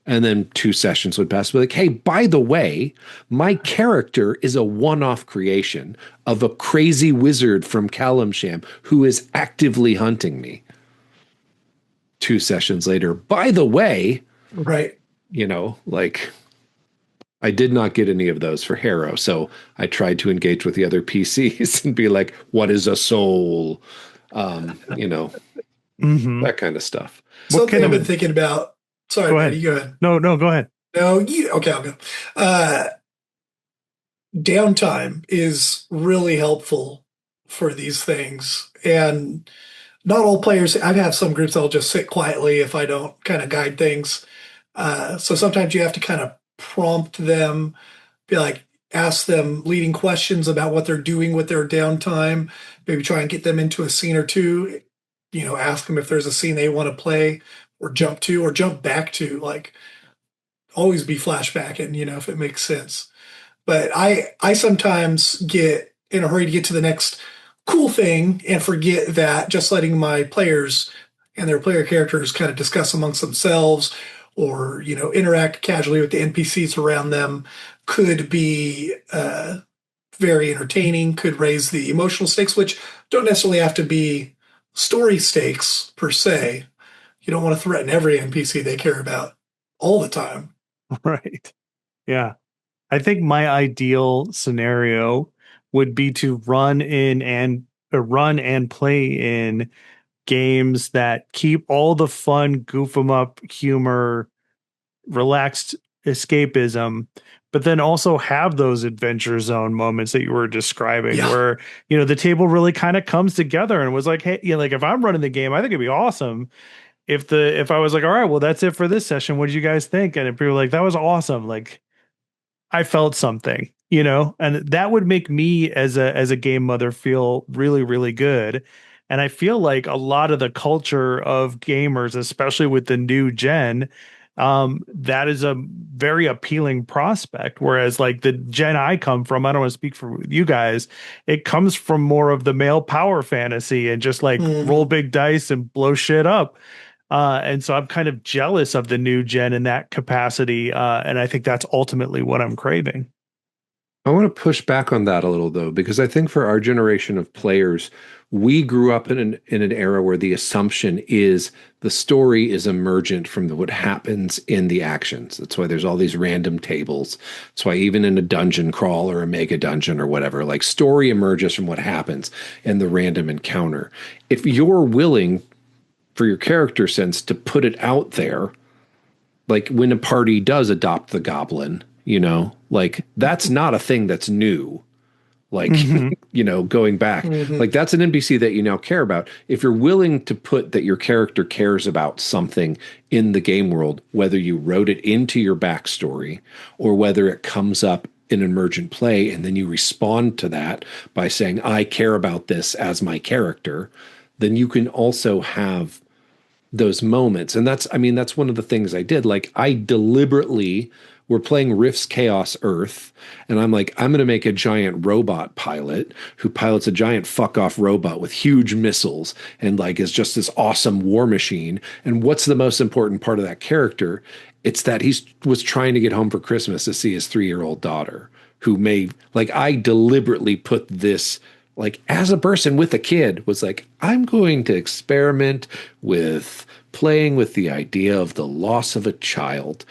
then 2 sessions would pass. Be like, hey, by the way, my character is a one-off creation of a crazy wizard from Calamsham who is actively hunting me. 2 sessions later, by the way, right. Like I did not get any of those for Harrow. So I tried to engage with the other PCs and be like, what is a soul? That kind of stuff. Something I've been thinking about. Sorry, go Matty, ahead. go ahead. No, go ahead. No, okay, I'll go. Downtime is really helpful for these things. And not all players, I have some groups that'll just sit quietly if I don't kind of guide things. So sometimes you have to kind of prompt them, be like, ask them leading questions about what they're doing with their downtime, maybe try and get them into a scene or two, ask them if there's a scene they want to play or jump to or jump back to, like always be flashbacking, if it makes sense. But I sometimes get in a hurry to get to the next cool thing and forget that just letting my players and their player characters kind of discuss amongst themselves or, interact casually with the NPCs around them could be very entertaining, could raise the emotional stakes, which don't necessarily have to be story stakes per se. You don't want to threaten every NPC they care about all the time. Right. Yeah. I think my ideal scenario would be to run and play in games that keep all the fun, goof 'em up humor, relaxed escapism, but then also have those adventure zone moments that you were describing where, the table really kind of comes together and was like, hey, like if I'm running the game, I think it'd be awesome if I was like, all right, well, that's it for this session. What did you guys think? And if people were like, that was awesome. Like I felt something, and that would make me as a game mother feel really, really good. And I feel like a lot of the culture of gamers, especially with the new gen, that is a very appealing prospect. Whereas like the gen I come from, I don't want to speak for you guys, it comes from more of the male power fantasy and just like roll big dice and blow shit up. And so I'm kind of jealous of the new gen in that capacity. And I think that's ultimately what I'm craving. I want to push back on that a little though, because I think for our generation of players, we grew up in an era where the assumption is the story is emergent from what happens in the actions. That's why there's all these random tables. That's why even in a dungeon crawl or a mega dungeon or whatever, like story emerges from what happens in the random encounter. If you're willing for your character sense to put it out there, like when a party does adopt the goblin, you know, like that's not a thing that's new. Like, Mhm. you know, going back, like that's an NPC that you now care about. If you're willing to put that your character cares about something in the game world, whether you wrote it into your backstory or whether it comes up in emergent play and then you respond to that by saying, I care about this as my character, then you can also have those moments. And that's, I mean, that's one of the things I did. Like I deliberately we're playing Rift's Chaos Earth, and I'm like, I'm going to make a giant robot pilot who pilots a giant fuck off robot with huge missiles and like is just this awesome war machine. And what's the most important part of that character? It's that he was trying to get home for Christmas to see his 3-year-old daughter who may like I deliberately put this like as a person with a kid was like, I'm going to experiment with playing with the idea of the loss of a child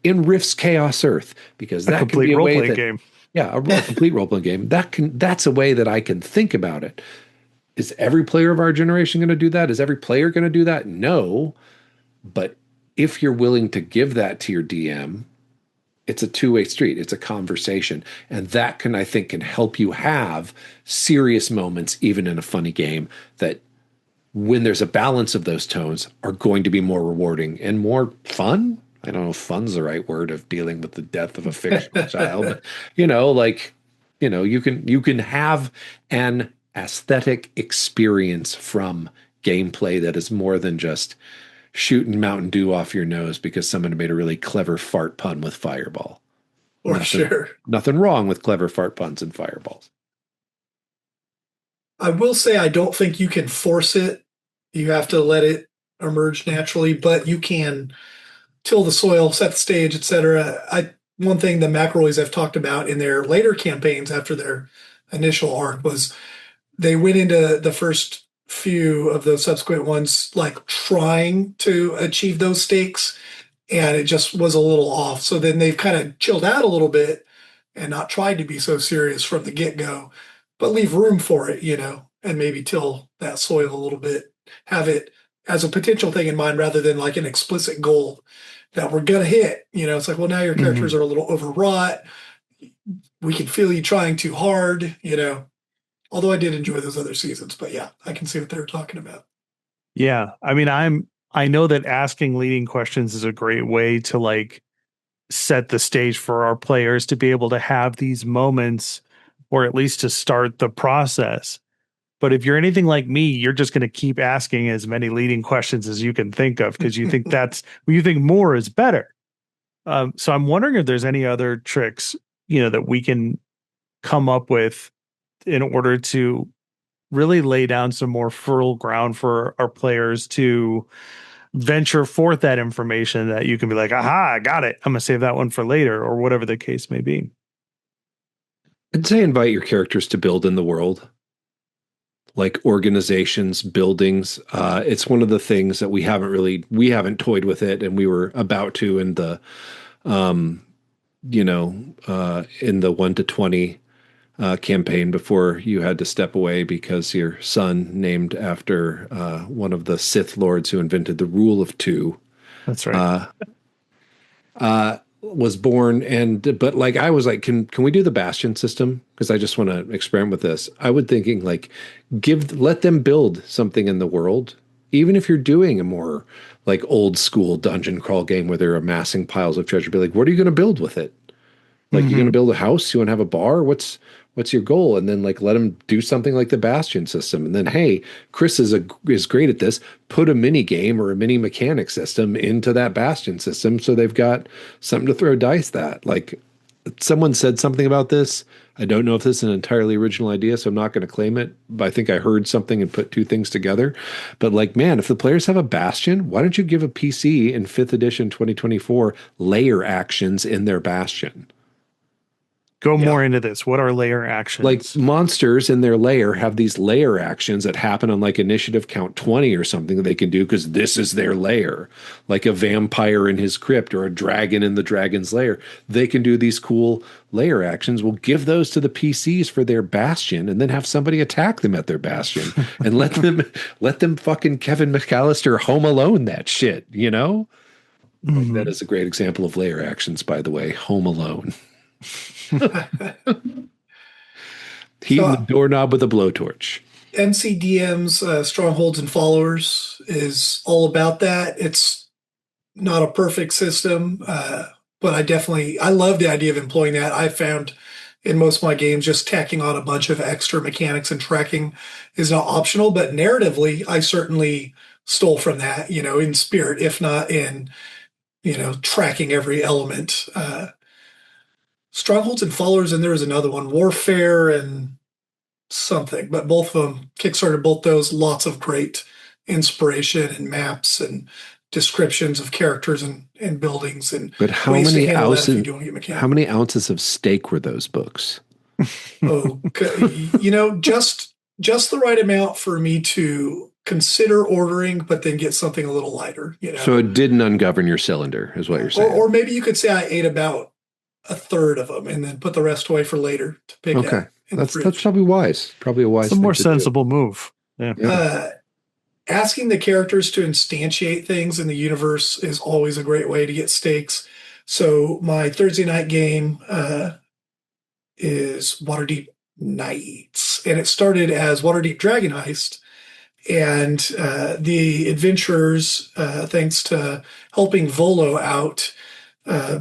in Rift's Chaos Earth, because that can be a way that, game. yeah, a complete role playing game. That's a way that I can think about it. Is every player of our generation going to do that? Is every player going to do that? No, but if you're willing to give that to your DM, it's a two-way street. It's a conversation. And that can, I think, can help you have serious moments, even in a funny game, that when there's a balance of those tones are going to be more rewarding and more fun. I don't know if fun's the right word of dealing with the death of a fictional child, but you know, like, you know, you can have an aesthetic experience from gameplay that is more than just shooting Mountain Dew off your nose because someone made a really clever fart pun with Fireball. For sure. Nothing wrong with clever fart puns and fireballs. I will say I don't think you can force it. You have to let it emerge naturally, but you can till the soil, set the stage, etc. One thing the McElroys have talked about in their later campaigns after their initial arc was they went into the first few of those subsequent ones like trying to achieve those stakes, and it just was a little off. So then they've kind of chilled out a little bit and not tried to be so serious from the get-go, but leave room for it, you know, and maybe till that soil a little bit, have it as a potential thing in mind rather than like an explicit goal that we're going to hit. You know, it's like, well, now your characters are a little overwrought. We can feel you trying too hard, you know, although I did enjoy those other seasons, but yeah, I can see what they're talking about. Yeah. I mean, I know that asking leading questions is a great way to like set the stage for our players to be able to have these moments or at least to start the process. But if you're anything like me, you're just going to keep asking as many leading questions as you can think of because you think you think more is better. So I'm wondering if there's any other tricks, you know, that we can come up with in order to really lay down some more fertile ground for our players to venture forth that information that you can be like, aha, I got it. I'm going to save that one for later or whatever the case may be. I'd say invite your characters to build in the world, like organizations, buildings. It's one of the things that we haven't toyed with it, and we were about to in the, in the 1 to 20 campaign before you had to step away because your son, named after one of the Sith lords who invented the rule of two. That's right. Was born, but like I was like, can we do the Bastion system? Because I just want to experiment with this. I would thinking like let them build something in the world, even if you're doing a more like old school dungeon crawl game where they're amassing piles of treasure. Be like, what are you going to build with it? Like you're going to build a house? You want to have a bar? What's your goal? And then like let them do something like the Bastion system. And then hey, Chris is great at this. Put a mini game or a mini mechanic system into that Bastion system so they've got something to throw dice at. Like someone said something about this. I don't know if this is an entirely original idea, so I'm not going to claim it. But I think I heard something and put two things together. But like, man, if the players have a Bastion, why don't you give a PC in 5th edition 2024 layer actions in their Bastion? Go Yeah. more into this. What are layer actions? Like monsters in their lair have these layer actions that happen on like initiative count 20 or something that they can do because this is their lair. Like a vampire in his crypt or a dragon in the dragon's lair. They can do these cool layer actions. We'll give those to the PCs for their bastion and then have somebody attack them at their bastion and let them fucking Kevin McAllister Home Alone that shit, you know? Like, that is a great example of layer actions, by the way. Home Alone. Heating the doorknob with a blowtorch. MCDM's Strongholds and Followers is all about that. It's not a perfect system, but I love the idea of employing that. I found in most of my games, just tacking on a bunch of extra mechanics and tracking is not optional, but narratively, I certainly stole from that, in spirit, if not in, tracking every element. Strongholds and Followers, and there was another one, Warfare and something, but both of them kickstarted both those. Lots of great inspiration and maps and descriptions of characters and buildings and but how ways many to handle that ounces? if you don't get mechanical. How many ounces of steak were those books? Oh, just the right amount for me to consider ordering, but then get something a little lighter. So it didn't ungovern your cylinder, is what you're saying. Or maybe you could say I ate about a third of them and then put the rest away for later to pick up. Okay. That's probably wise. Probably a wise. It's a more sensible move. Yeah. Asking the characters to instantiate things in the universe is always a great way to get stakes. So my Thursday night game is Waterdeep Nights, and it started as Waterdeep Dragon Heist. And the adventurers, thanks to helping Volo out,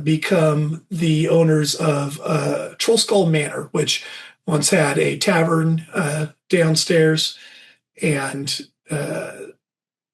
become the owners of Trollskull Manor, which once had a tavern downstairs, and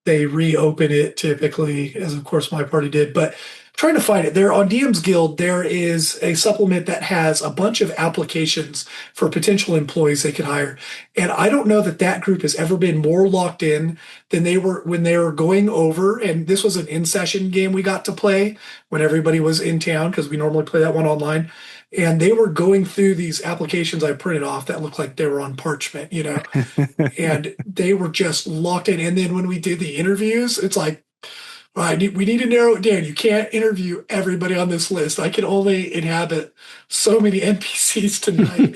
they reopen it typically, as of course my party did. But trying to find it. There on DM's Guild, there is a supplement that has a bunch of applications for potential employees they could hire. And I don't know that group has ever been more locked in than they were when they were going over. And this was an in-session game we got to play when everybody was in town, because we normally play that one online. And they were going through these applications I printed off that looked like they were on parchment, and they were just locked in. And then when we did the interviews, it's like, we need to narrow it down. You can't interview everybody on this list. I can only inhabit so many NPCs tonight.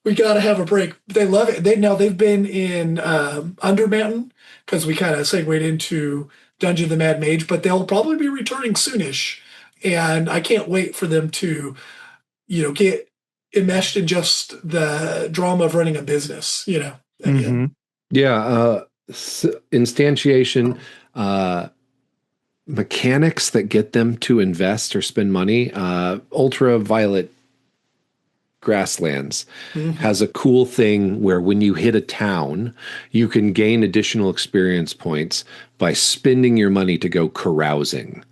We got to have a break. They love it. They've been in Undermountain, because we kind of segued into Dungeon of the Mad Mage, but they'll probably be returning soonish. And I can't wait for them to, get enmeshed in just the drama of running a business, again. Yeah. Instantiation, mechanics that get them to invest or spend money. Ultraviolet Grasslands has a cool thing where when you hit a town, you can gain additional experience points by spending your money to go carousing.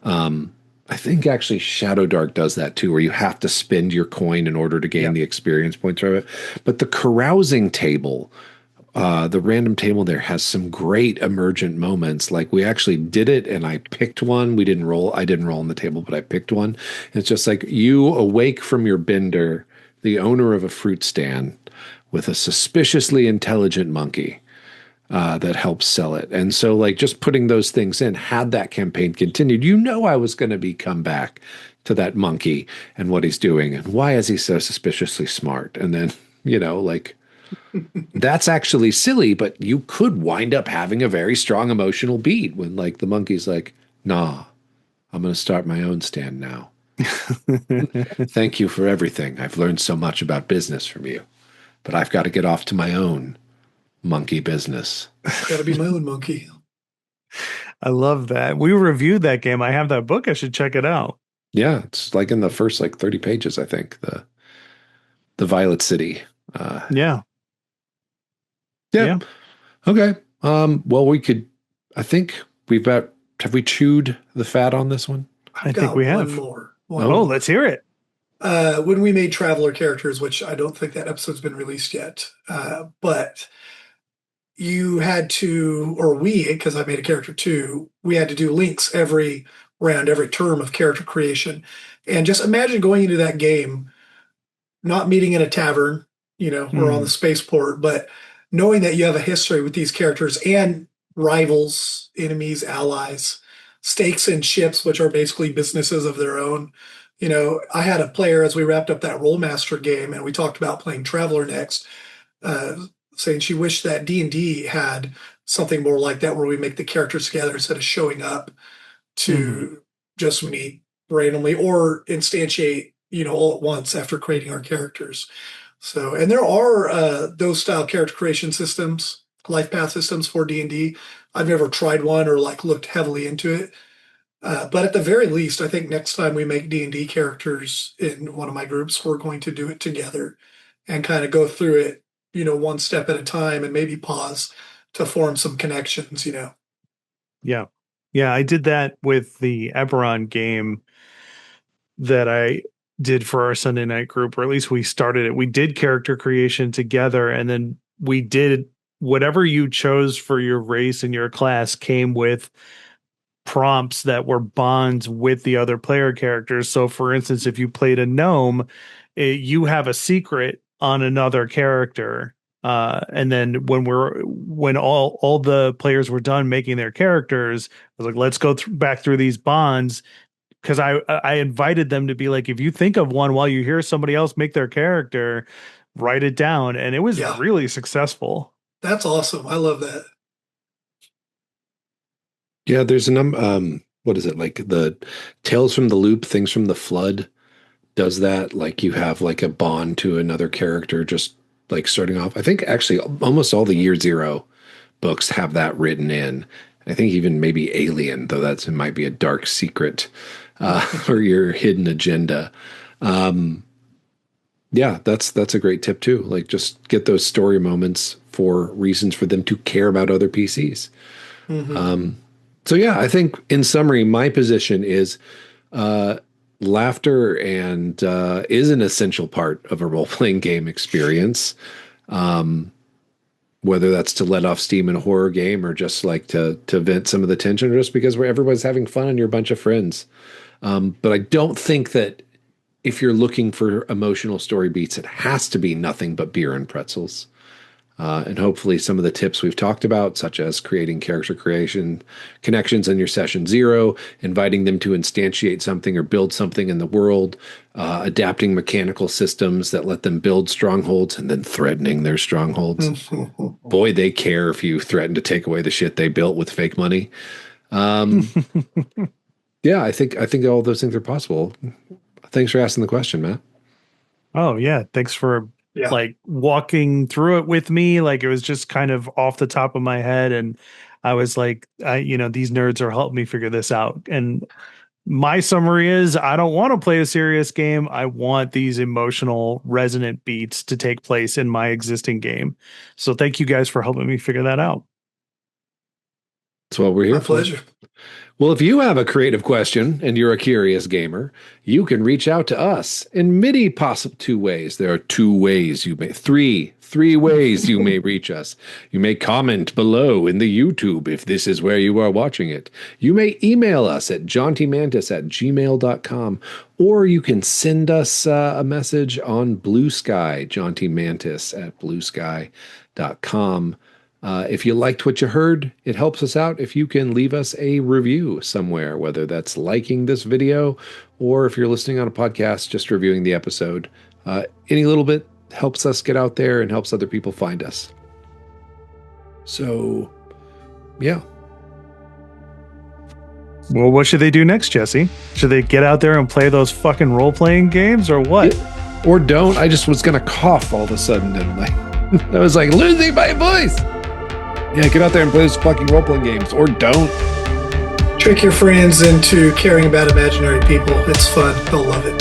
I think actually Shadow Dark does that too, where you have to spend your coin in order to gain the experience points from it. But the carousing table, the random table there, has some great emergent moments. Like, we actually did it and I picked one. I didn't roll on the table, but I picked one. And it's just like, you awake from your bender, the owner of a fruit stand, with a suspiciously intelligent monkey that helps sell it. And so, like, just putting those things in, had that campaign continued, I was going to come back to that monkey and what he's doing and why is he so suspiciously smart. And then, that's actually silly, but you could wind up having a very strong emotional beat when, like, the monkey's like, nah, I'm going to start my own stand now. Thank you for everything. I've learned so much about business from you, but I've got to get off to my own monkey business. Got to be my own monkey. I love that. We reviewed that game. I have that book. I should check it out. Yeah, it's like in the first 30 pages, I think. The Violet City. Yeah. Okay. Well, I think have we chewed the fat on this one? I think we have. One more. Let's hear it. When we made Traveler characters, which I don't think that episode's been released yet, but you had to, or because I made a character too, we had to do links every round, every term of character creation. And just imagine going into that game not meeting in a tavern, or on the spaceport, but knowing that you have a history with these characters and rivals, enemies, allies, stakes in ships, which are basically businesses of their own. I had a player as we wrapped up that Rollmaster game, and we talked about playing Traveler next, saying she wished that D&D had something more like that, where we make the characters together instead of showing up to just meet randomly or instantiate, all at once after creating our characters. So, and there are those style character creation systems, life path systems for D&D. I've never tried one or looked heavily into it. But at the very least, I think next time we make D&D characters in one of my groups, we're going to do it together and kind of go through it, one step at a time, and maybe pause to form some connections, Yeah. Yeah, I did that with the Eberron game that I did for our Sunday night group, or at least we started it. We did character creation together, and then we did whatever you chose for your race and your class came with prompts that were bonds with the other player characters. So for instance, if you played a gnome, you have a secret on another character. And then when all the players were done making their characters, I was like, let's go back through these bonds. Because I invited them to be like, if you think of one while you hear somebody else make their character, write it down. And it was really successful. That's awesome. I love that. Yeah, there's what is it, like the Tales from the Loop, Things from the Flood does that. Like you have like a bond to another character just like starting off. I think actually almost all the Year Zero books have that written in. I think even maybe Alien, though it might be a dark secret or your hidden agenda. Yeah, that's a great tip too. Like just get those story moments for reasons for them to care about other PCs. So yeah, I think in summary, my position is laughter and is an essential part of a role-playing game experience. Whether that's to let off steam in a horror game or just like to vent some of the tension, or just because everybody's having fun and you're a bunch of friends. But I don't think that if you're looking for emotional story beats, it has to be nothing but beer and pretzels. And hopefully some of the tips we've talked about, such as creating character creation connections in your session 0, inviting them to instantiate something or build something in the world, adapting mechanical systems that let them build strongholds and then threatening their strongholds. Boy, they care if you threaten to take away the shit they built with fake money. Yeah, I think all those things are possible. Thanks for asking the question, Matt. Oh yeah, thanks for like walking through it with me. Like it was just kind of off the top of my head, and I was like, these nerds are helping me figure this out. And my summary is, I don't want to play a serious game. I want these emotional, resonant beats to take place in my existing game. So thank you guys for helping me figure that out. That's what we're here for. My pleasure. Well, if you have a creative question and you're a curious gamer, you can reach out to us in many possible 2 ways. There are 2 ways three ways you may reach us. You may comment below in the YouTube if this is where you are watching it. You may email us at jauntymantis@gmail.com, or you can send us a message on Blue Sky, jauntymantis@bluesky.com. If you liked what you heard, it helps us out if you can leave us a review somewhere, whether that's liking this video or if you're listening on a podcast, just reviewing the episode. Any little bit helps us get out there and helps other people find us. So, yeah. Well, what should they do next, Jesse? Should they get out there and play those fucking role-playing games or what? Yeah. Or don't. I just was going to cough all of a sudden and I was like losing my voice. Yeah, get out there and play those fucking role-playing games, or don't. Trick your friends into caring about imaginary people. It's fun. They'll love it.